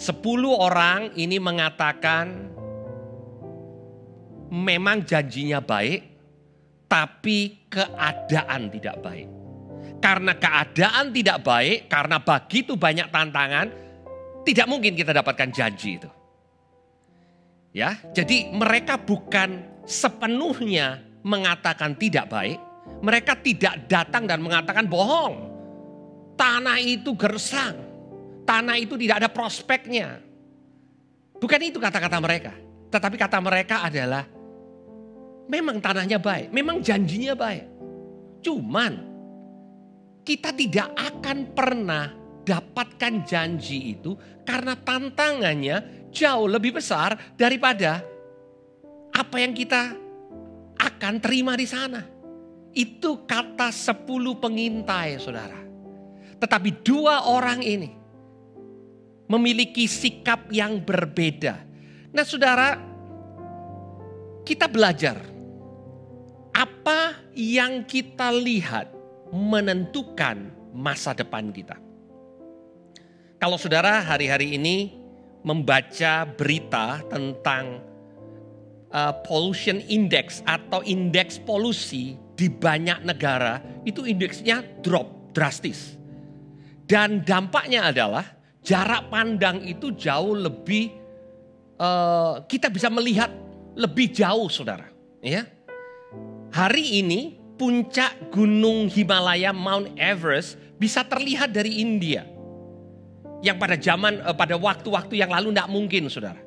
10 orang ini mengatakan memang janjinya baik, tapi keadaan tidak baik. Karena keadaan tidak baik, karena begitu banyak tantangan, tidak mungkin kita dapatkan janji itu. Ya, jadi mereka bukan sepenuhnya mengatakan tidak baik. Mereka tidak datang dan mengatakan bohong. Tanah itu gersang. Tanah itu tidak ada prospeknya. Bukan itu kata-kata mereka. Tetapi kata mereka adalah memang tanahnya baik. Memang janjinya baik. Cuman kita tidak akan pernah dapatkan janji itu karena tantangannya jauh lebih besar daripada apa yang kita akan terima di sana. Itu kata 10 pengintai, saudara. Tetapi 2 orang ini memiliki sikap yang berbeda. Nah saudara, kita belajar. Apa yang kita lihat menentukan masa depan kita. Kalau saudara hari-hari ini membaca berita tentang pollution index atau indeks polusi di banyak negara, itu indeksnya drop drastis. Dan dampaknya adalah jarak pandang itu jauh lebih, kita bisa melihat lebih jauh, saudara. Ya, hari ini puncak gunung Himalaya Mount Everest bisa terlihat dari India. Yang pada waktu-waktu yang lalu tidak mungkin, saudara.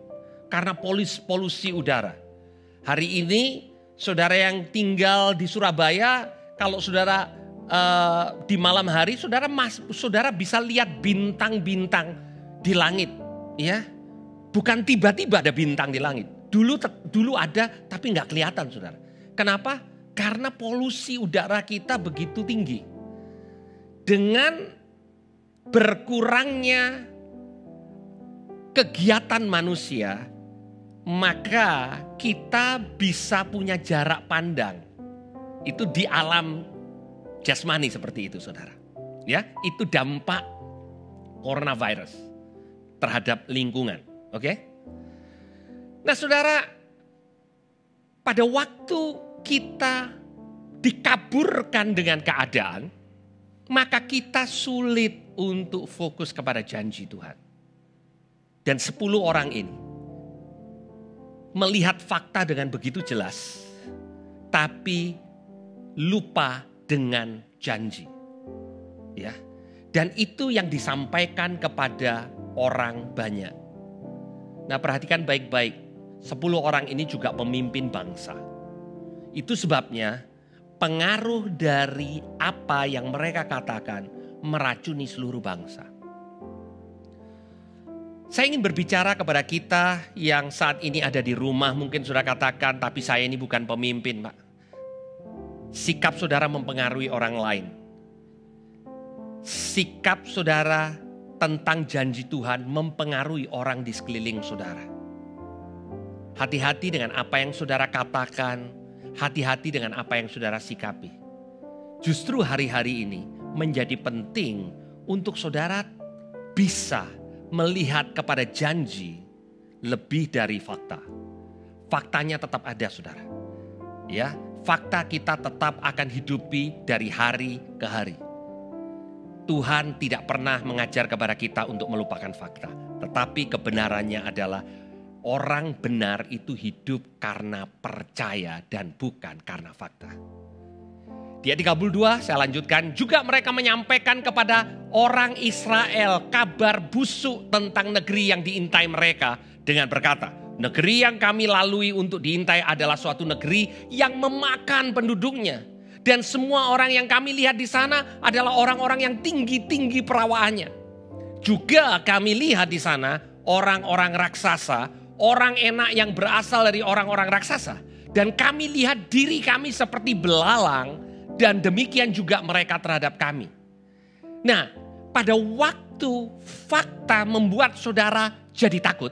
Karena polusi udara. Hari ini saudara yang tinggal di Surabaya, kalau saudara di malam hari, saudara bisa lihat bintang-bintang di langit. Ya, bukan tiba-tiba ada bintang di langit. Dulu ada tapi nggak kelihatan, saudara. Kenapa? Karena polusi udara kita begitu tinggi. Dengan berkurangnya kegiatan manusia, maka kita bisa punya jarak pandang. Itu di alam jasmani seperti itu, saudara. Ya, itu dampak coronavirus terhadap lingkungan. Oke? Nah, saudara, pada waktu kita dikaburkan dengan keadaan, maka kita sulit untuk fokus kepada janji Tuhan. Dan 10 orang ini melihat fakta dengan begitu jelas, tapi lupa dengan janji. Ya. Dan itu yang disampaikan kepada orang banyak. Nah, perhatikan baik-baik. 10 orang ini juga pemimpin bangsa. Itu sebabnya pengaruh dari apa yang mereka katakan meracuni seluruh bangsa. Saya ingin berbicara kepada kita yang saat ini ada di rumah. Mungkin sudah katakan, tapi saya ini bukan pemimpin, Pak. sikap saudara mempengaruhi orang lain. Sikap saudara tentang janji Tuhan mempengaruhi orang di sekeliling saudara. Hati-hati dengan apa yang saudara katakan, hati-hati dengan apa yang saudara sikapi. Justru hari-hari ini menjadi penting untuk saudara bisa melihat kepada janji lebih dari fakta. Faktanya tetap ada, saudara. Ya, fakta kita tetap akan hidupi dari hari ke hari. Tuhan tidak pernah mengajar kepada kita untuk melupakan fakta. Tetapi kebenarannya adalah orang benar itu hidup karena percaya dan bukan karena fakta. Di ayat 32 saya lanjutkan, juga mereka menyampaikan kepada orang Israel kabar busuk tentang negeri yang diintai mereka dengan berkata, negeri yang kami lalui untuk diintai adalah suatu negeri yang memakan penduduknya. Dan semua orang yang kami lihat di sana adalah orang-orang yang tinggi-tinggi perawaannya. Juga kami lihat di sana orang-orang raksasa, orang enak yang berasal dari orang-orang raksasa. Dan kami lihat diri kami seperti belalang, dan demikian juga mereka terhadap kami. Nah, pada waktu fakta membuat saudara jadi takut,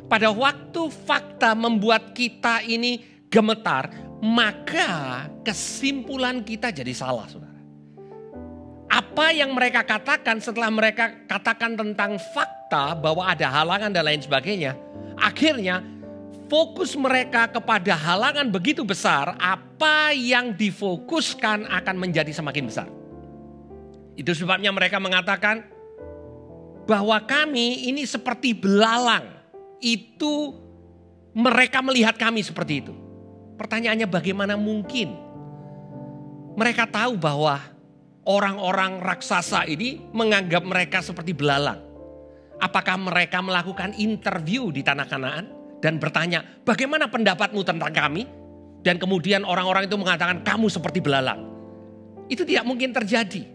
pada waktu fakta membuat kita ini gemetar, maka kesimpulan kita jadi salah, saudara. Apa yang mereka katakan setelah mereka katakan tentang fakta bahwa ada halangan dan lain sebagainya, akhirnya fokus mereka kepada halangan begitu besar, apa yang difokuskan akan menjadi semakin besar. Itu sebabnya mereka mengatakan bahwa kami ini seperti belalang. Itu mereka melihat kami seperti itu. Pertanyaannya bagaimana mungkin? Mereka tahu bahwa orang-orang raksasa ini menganggap mereka seperti belalang. Apakah mereka melakukan interview di tanah Kanaan? Dan bertanya, bagaimana pendapatmu tentang kami? Dan kemudian orang-orang itu mengatakan, kamu seperti belalang. Itu tidak mungkin terjadi.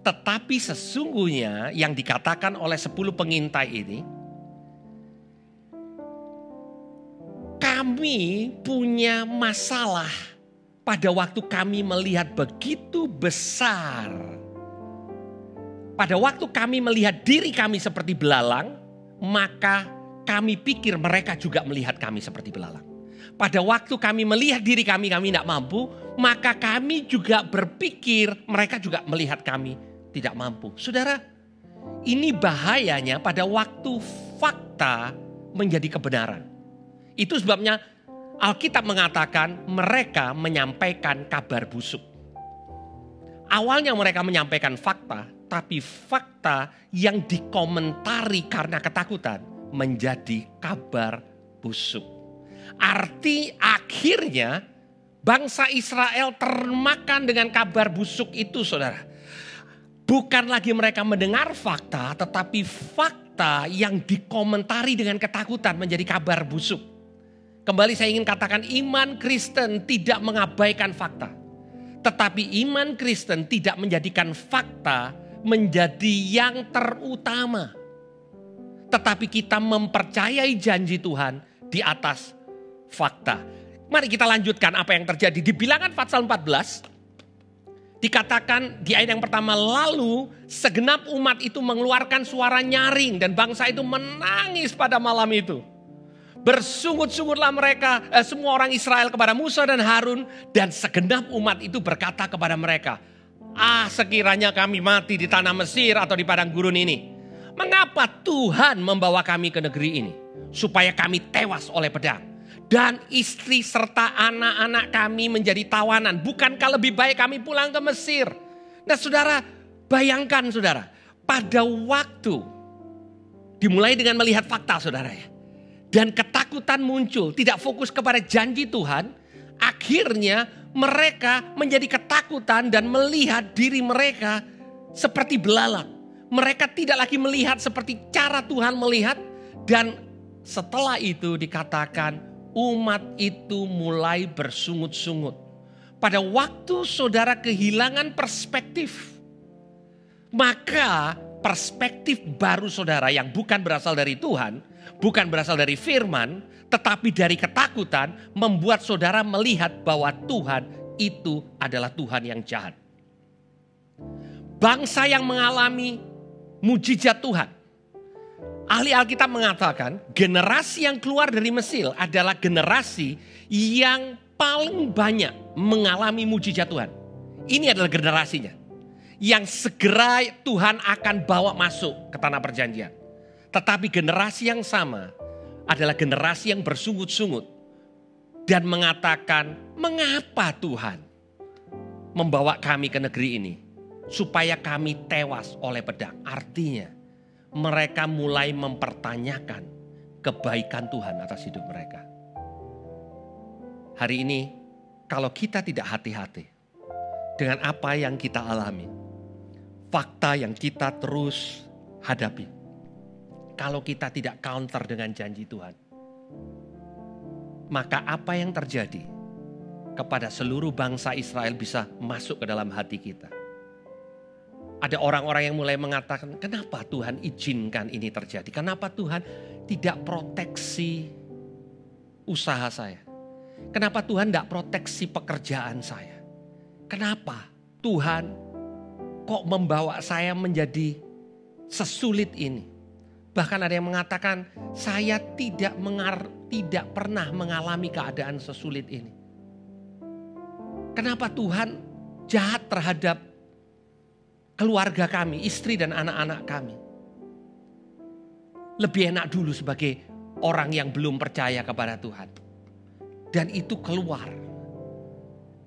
Tetapi sesungguhnya yang dikatakan oleh 10 pengintai ini, kami punya masalah pada waktu kami melihat begitu besar. Pada waktu kami melihat diri kami seperti belalang, maka kami pikir mereka juga melihat kami seperti belalang. Pada waktu kami melihat diri kami tidak mampu, maka kami juga berpikir mereka juga melihat kami tidak mampu. Saudara, ini bahayanya pada waktu fakta menjadi kebenaran. Itu sebabnya Alkitab mengatakan mereka menyampaikan kabar busuk. Awalnya mereka menyampaikan fakta, tapi fakta yang dikomentari karena ketakutan menjadi kabar busuk. Arti akhirnya bangsa Israel termakan dengan kabar busuk itu, saudara. Bukan lagi mereka mendengar fakta, tetapi fakta yang dikomentari dengan ketakutan menjadi kabar busuk. Kembali saya ingin katakan, iman Kristen tidak mengabaikan fakta. Tetapi iman Kristen tidak menjadikan fakta menjadi yang terutama. Tetapi kita mempercayai janji Tuhan di atas fakta. Mari kita lanjutkan apa yang terjadi. Di Bilangan pasal 14 dikatakan di ayat yang pertama, lalu segenap umat itu mengeluarkan suara nyaring dan bangsa itu menangis pada malam itu. Bersungut-sungutlah mereka, semua orang Israel kepada Musa dan Harun, dan segenap umat itu berkata kepada mereka, sekiranya kami mati di tanah Mesir atau di padang gurun ini. Mengapa Tuhan membawa kami ke negeri ini? Supaya kami tewas oleh pedang. Dan istri serta anak-anak kami menjadi tawanan. Bukankah lebih baik kami pulang ke Mesir? Nah saudara, bayangkan saudara. Pada waktu dimulai dengan melihat fakta saudara ya. Dan ketakutan muncul. Tidak fokus kepada janji Tuhan. Akhirnya mereka menjadi ketakutan dan melihat diri mereka seperti belalang. Mereka tidak lagi melihat seperti cara Tuhan melihat. Dan setelah itu dikatakan umat itu mulai bersungut-sungut. Pada waktu saudara kehilangan perspektif, maka perspektif baru saudara yang bukan berasal dari Tuhan, bukan berasal dari firman, tetapi dari ketakutan membuat saudara melihat bahwa Tuhan itu adalah Tuhan yang jahat. Bangsa yang mengalami mujizat Tuhan. Ahli Alkitab mengatakan generasi yang keluar dari Mesir adalah generasi yang paling banyak mengalami mujizat Tuhan. Ini adalah generasinya yang segera Tuhan akan bawa masuk ke tanah perjanjian. Tetapi generasi yang sama adalah generasi yang bersungut-sungut dan mengatakan, mengapa Tuhan membawa kami ke negeri ini? Supaya kami tewas oleh pedang. Artinya mereka mulai mempertanyakan kebaikan Tuhan atas hidup mereka. Hari ini kalau kita tidak hati-hati dengan apa yang kita alami, fakta yang kita terus hadapi, kalau kita tidak counter dengan janji Tuhan, maka apa yang terjadi kepada seluruh bangsa Israel bisa masuk ke dalam hati kita. Ada orang-orang yang mulai mengatakan, kenapa Tuhan izinkan ini terjadi? Kenapa Tuhan tidak proteksi usaha saya? Kenapa Tuhan tidak proteksi pekerjaan saya? Kenapa Tuhan kok membawa saya menjadi sesulit ini? Bahkan ada yang mengatakan, saya tidak pernah mengalami keadaan sesulit ini. Kenapa Tuhan jahat terhadap keluarga kami, istri dan anak-anak kami? Lebih enak dulu sebagai orang yang belum percaya kepada Tuhan. Dan itu keluar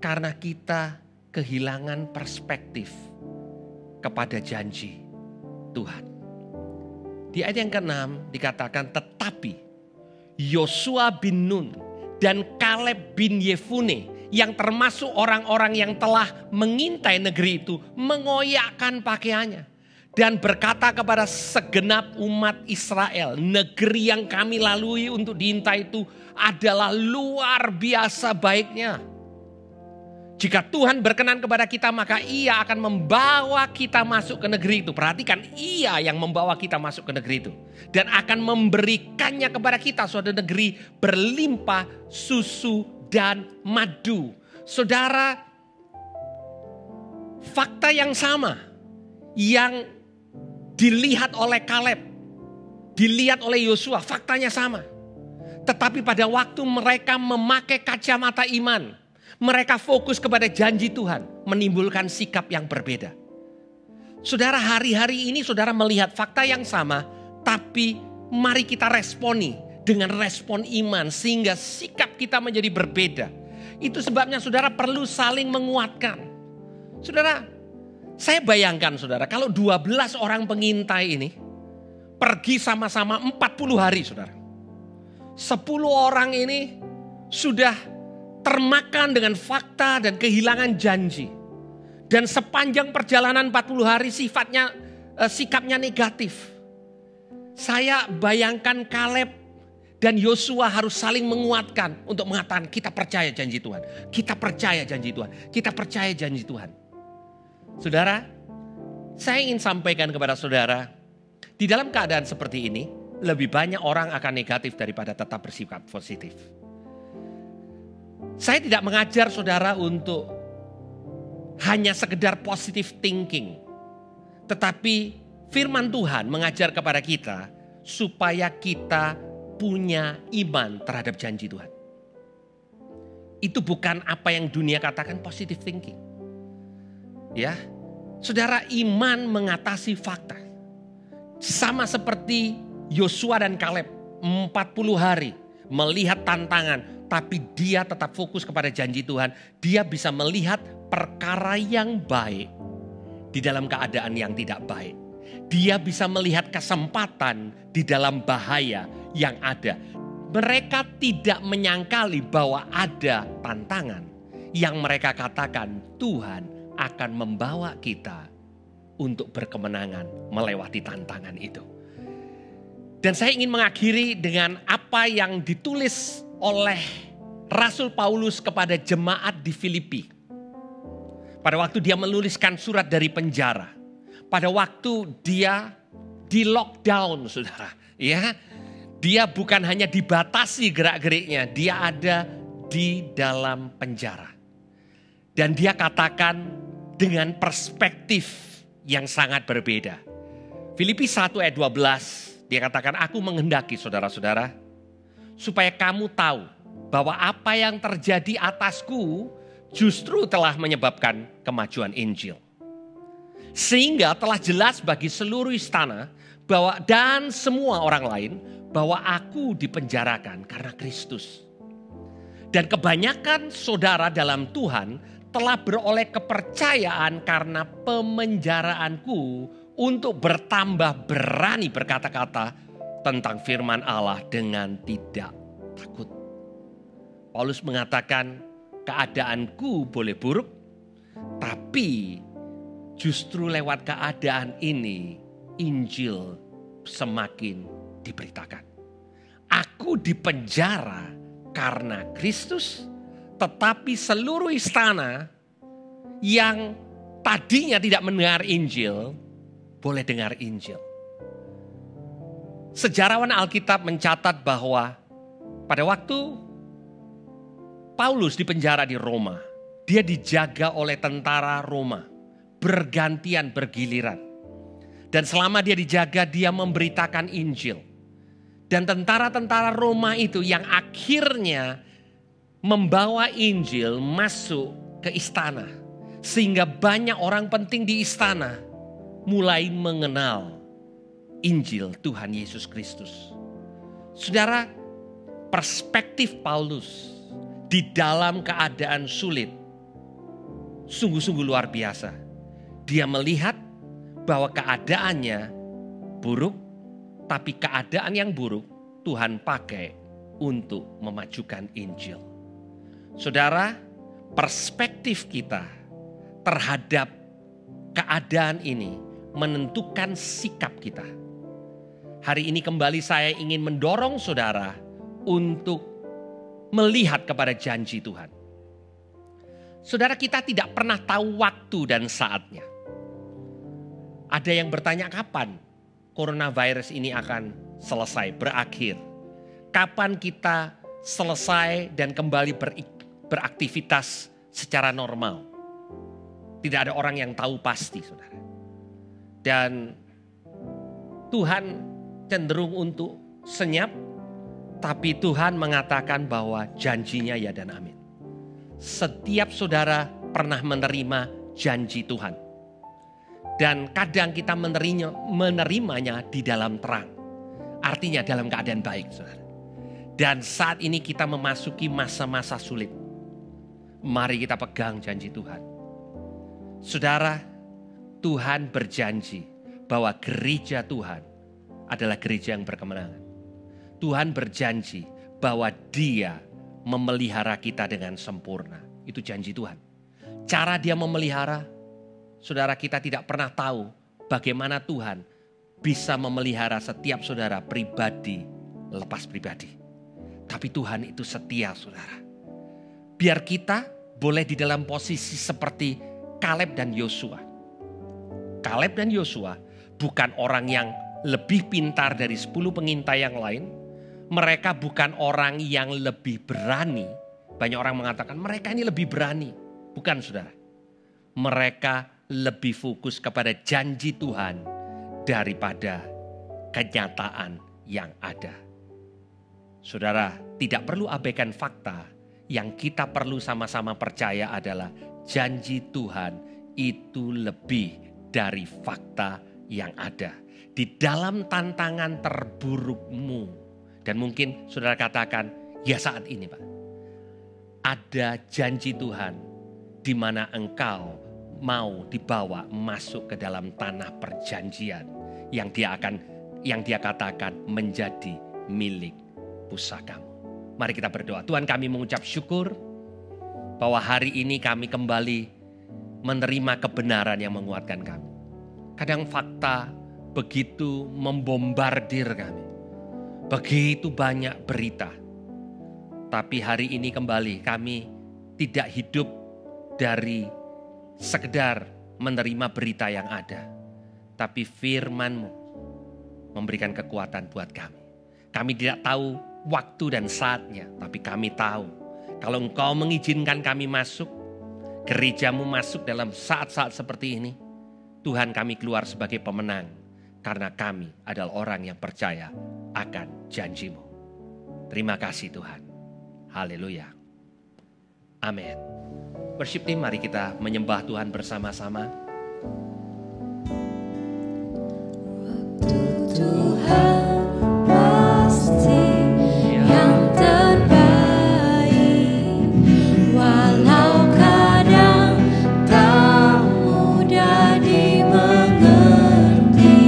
karena kita kehilangan perspektif kepada janji Tuhan. Di ayat yang ke-6 dikatakan, tetapi Yosua bin Nun dan Kaleb bin Yefune yang termasuk orang-orang yang telah mengintai negeri itu mengoyakkan pakaiannya dan berkata kepada segenap umat Israel, negeri yang kami lalui untuk diintai itu adalah luar biasa baiknya. Jika Tuhan berkenan kepada kita, maka Ia akan membawa kita masuk ke negeri itu. Perhatikan, Ia yang membawa kita masuk ke negeri itu. Dan akan memberikannya kepada kita suatu negeri berlimpah susu dan madu. Saudara, fakta yang sama yang dilihat oleh Kaleb, dilihat oleh Yosua, faktanya sama. Tetapi pada waktu mereka memakai kacamata iman, mereka fokus kepada janji Tuhan, menimbulkan sikap yang berbeda. Saudara, hari-hari ini saudara melihat fakta yang sama, tapi mari kita responi dengan respon iman sehingga sikap kita menjadi berbeda. Itu sebabnya saudara perlu saling menguatkan. Saudara, saya bayangkan saudara, kalau 12 orang pengintai ini pergi sama-sama 40 hari saudara. 10 orang ini sudah termakan dengan fakta dan kehilangan janji. Dan sepanjang perjalanan 40 hari sikapnya negatif. Saya bayangkan Kaleb dan Yosua harus saling menguatkan untuk mengatakan kita percaya janji Tuhan. Kita percaya janji Tuhan. Kita percaya janji Tuhan. Saudara, saya ingin sampaikan kepada saudara, di dalam keadaan seperti ini, lebih banyak orang akan negatif daripada tetap bersikap positif. Saya tidak mengajar saudara untuk hanya sekedar positive thinking. Tetapi firman Tuhan mengajar kepada kita supaya kita punya iman terhadap janji Tuhan. Itu bukan apa yang dunia katakan positive thinking. Ya, saudara, iman mengatasi fakta. Sama seperti Yosua dan Kaleb 40 hari melihat tantangan, tapi dia tetap fokus kepada janji Tuhan. Dia bisa melihat perkara yang baik di dalam keadaan yang tidak baik. Dia bisa melihat kesempatan di dalam bahaya yang ada. Mereka tidak menyangkali bahwa ada tantangan yang mereka katakan Tuhan akan membawa kita untuk berkemenangan melewati tantangan itu. Dan saya ingin mengakhiri dengan apa yang ditulis oleh Rasul Paulus kepada jemaat di Filipi. Pada waktu dia menuliskan surat dari penjara. Pada waktu dia di lockdown, saudara. Ya, dia bukan hanya dibatasi gerak-geriknya, dia ada di dalam penjara. Dan dia katakan dengan perspektif yang sangat berbeda. Filipi 1 ayat 12, dia katakan, aku menghendaki saudara-saudara, supaya kamu tahu bahwa apa yang terjadi atasku justru telah menyebabkan kemajuan Injil. Sehingga telah jelas bagi seluruh istana bahwa dan semua orang lain bahwa aku dipenjarakan karena Kristus. Dan kebanyakan saudara dalam Tuhan telah beroleh kepercayaan karena pemenjaraanku untuk bertambah berani berkata-kata tentang firman Allah dengan tidak takut. Paulus mengatakan keadaanku boleh buruk, tapi justru lewat keadaan ini Injil semakin diberitakan. Aku dipenjara karena Kristus, tetapi seluruh istana yang tadinya tidak mendengar Injil, boleh dengar Injil. Sejarawan Alkitab mencatat bahwa pada waktu Paulus dipenjara di Roma, dia dijaga oleh tentara Roma, bergantian bergiliran. Dan selama dia dijaga, dia memberitakan Injil. Dan tentara-tentara Roma itu yang akhirnya membawa Injil masuk ke istana. Sehingga banyak orang penting di istana mulai mengenal Injil Tuhan Yesus Kristus. Saudara, perspektif Paulus di dalam keadaan sulit sungguh-sungguh luar biasa. Dia melihat bahwa keadaannya buruk, tapi keadaan yang buruk Tuhan pakai untuk memajukan Injil. Saudara, perspektif kita terhadap keadaan ini menentukan sikap kita. Hari ini kembali saya ingin mendorong saudara untuk melihat kepada janji Tuhan. Saudara, kita tidak pernah tahu waktu dan saatnya. Ada yang bertanya kapan coronavirus ini akan selesai, berakhir. Kapan kita selesai dan kembali beraktivitas secara normal. Tidak ada orang yang tahu pasti, saudara. Dan Tuhan cenderung untuk senyap, tapi Tuhan mengatakan bahwa janjinya ya dan amin. Setiap saudara pernah menerima janji Tuhan. Dan kadang kita menerimanya di dalam terang. Artinya dalam keadaan baik, saudara. Dan saat ini kita memasuki masa-masa sulit. Mari kita pegang janji Tuhan. Saudara, Tuhan berjanji bahwa gereja Tuhan adalah gereja yang berkemenangan. Tuhan berjanji bahwa Dia memelihara kita dengan sempurna. Itu janji Tuhan. Cara Dia memelihara, saudara, kita tidak pernah tahu bagaimana Tuhan bisa memelihara setiap saudara pribadi lepas pribadi. Tapi Tuhan itu setia, saudara. Biar kita boleh di dalam posisi seperti Kaleb dan Yosua. Kaleb dan Yosua bukan orang yang lebih pintar dari 10 pengintai yang lain. Mereka bukan orang yang lebih berani. Banyak orang mengatakan mereka ini lebih berani. Bukan, saudara. Mereka lebih fokus kepada janji Tuhan daripada kenyataan yang ada. Saudara, tidak perlu abaikan fakta. Yang kita perlu sama-sama percaya adalah janji Tuhan itu lebih dari fakta yang ada. Di dalam tantangan terburukmu. Dan mungkin saudara katakan, ya saat ini Pak. Ada janji Tuhan di mana engkau mau dibawa masuk ke dalam tanah perjanjian yang dia katakan menjadi milik pusakamu. Mari kita berdoa. Tuhan, kami mengucap syukur bahwa hari ini kami kembali menerima kebenaran yang menguatkan kami. Kadang fakta begitu membombardir kami. Begitu banyak berita. Tapi hari ini kembali kami tidak hidup dari sekedar menerima berita yang ada. Tapi firman-Mu memberikan kekuatan buat kami. Kami tidak tahu waktu dan saatnya, tapi kami tahu kalau Engkau mengizinkan kami masuk, gerejamu masuk dalam saat-saat seperti ini, Tuhan, kami keluar sebagai pemenang karena kami adalah orang yang percaya akan janji-Mu. Terima kasih Tuhan. Haleluya. Amin. Worship team, mari kita menyembah Tuhan bersama-sama. Tuhan pasti yang terbaik, walau kadang tak mudah dimengerti.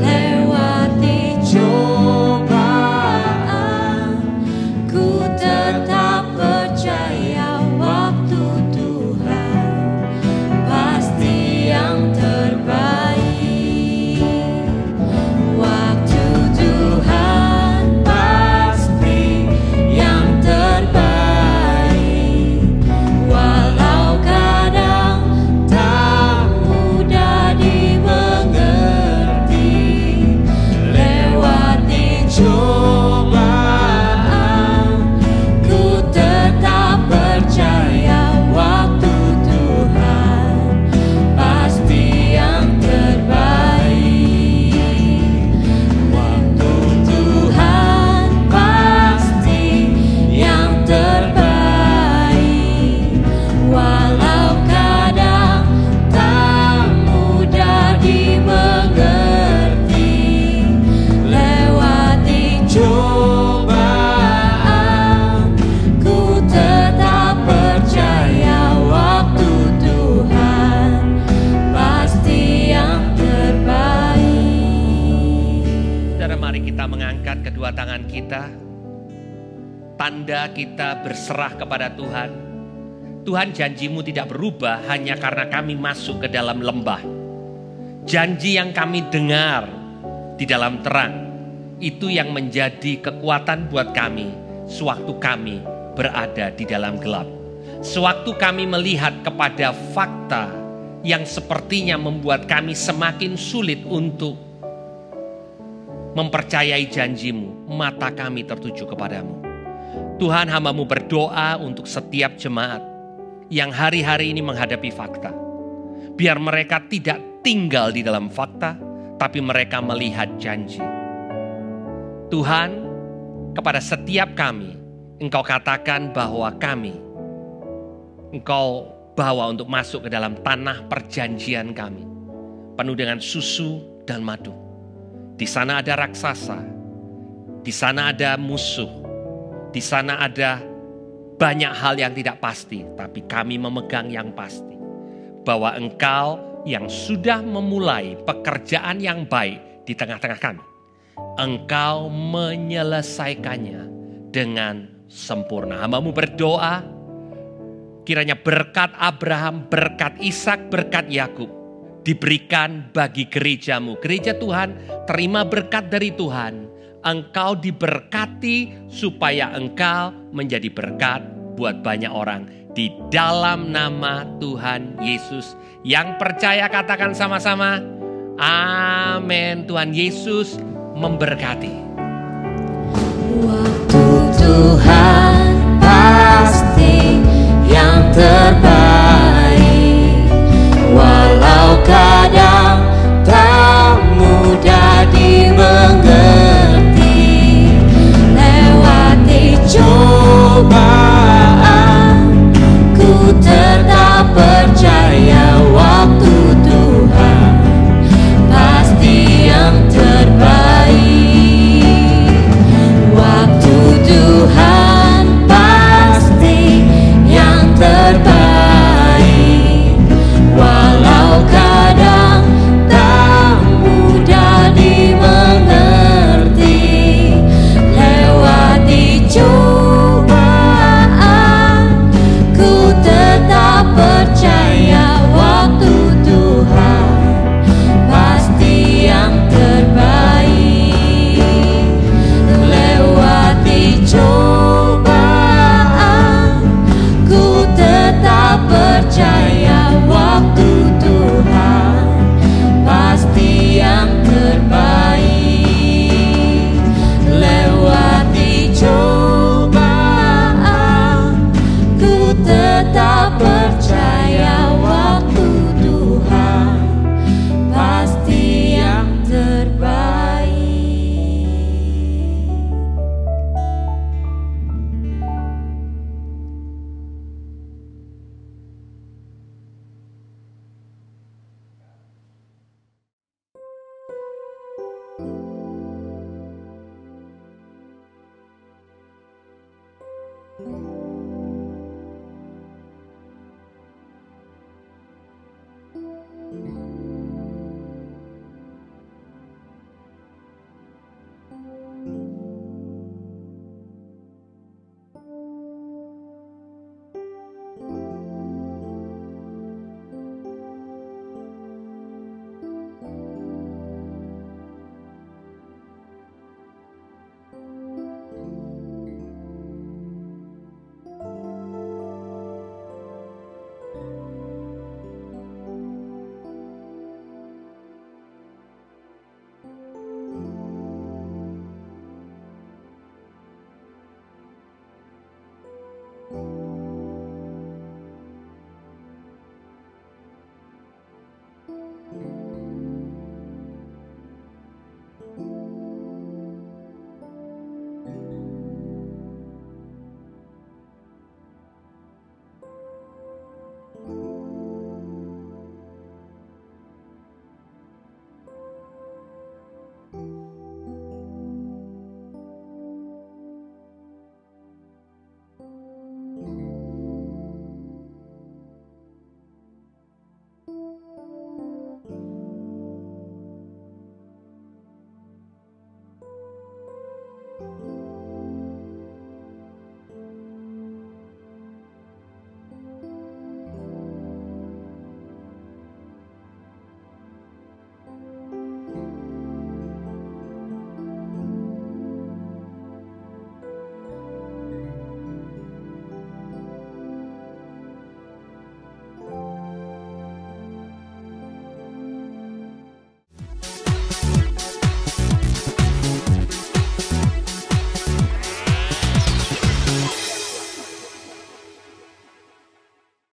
Lewati cobaan, ku tetap percaya waktu Tuhan pasti yang terbaik. Waktu Tuhan pasti yang terbaik, walau kadang tak mudah dimengerti. Lewati cobaan, ku tetap percaya waktu Tuhan pasti yang terbaik. Waktu Tuhan pasti yang terbaik, walau kadang tak mudah dimengerti. Lewati cobaan, ku tetap percaya waktu Tuhan pasti yang terbaik. Saudara, mari kita mengangkat kedua tangan kita. Tanda kita berserah kepada Tuhan. Tuhan, janji-Mu tidak berubah hanya karena kami masuk ke dalam lembah. Janji yang kami dengar di dalam terang, itu yang menjadi kekuatan buat kami sewaktu kami berada di dalam gelap. Sewaktu kami melihat kepada fakta yang sepertinya membuat kami semakin sulit untuk mempercayai janji-Mu, mata kami tertuju kepadamu. Tuhan, hamba-Mu berdoa untuk setiap jemaat yang hari-hari ini menghadapi fakta. Biar mereka tidak tinggal di dalam fakta, tapi mereka melihat janji. Tuhan, kepada setiap kami, Engkau katakan bahwa kami, Engkau bawa untuk masuk ke dalam tanah perjanjian kami, penuh dengan susu dan madu. Di sana ada raksasa, di sana ada musuh, di sana ada banyak hal yang tidak pasti, tapi kami memegang yang pasti. Bahwa Engkau yang sudah memulai pekerjaan yang baik di tengah-tengah kami, Engkau menyelesaikannya dengan sempurna. Hamba-Mu berdoa, kiranya berkat Abraham, berkat Ishak, berkat Yakub diberikan bagi gereja-Mu. Gereja Tuhan, terima berkat dari Tuhan. Engkau diberkati supaya Engkau menjadi berkat buat banyak orang. Di dalam nama Tuhan Yesus. Yang percaya katakan sama-sama, amin. Tuhan Yesus memberkati. Waktu Tuhan pasti yang terbaik, walau kadang tak mudah dimengerti. Lewati cobaan, ku tetap percaya waktu Tuhan pasti yang terbaik. Waktu Tuhan pasti yang terbaik.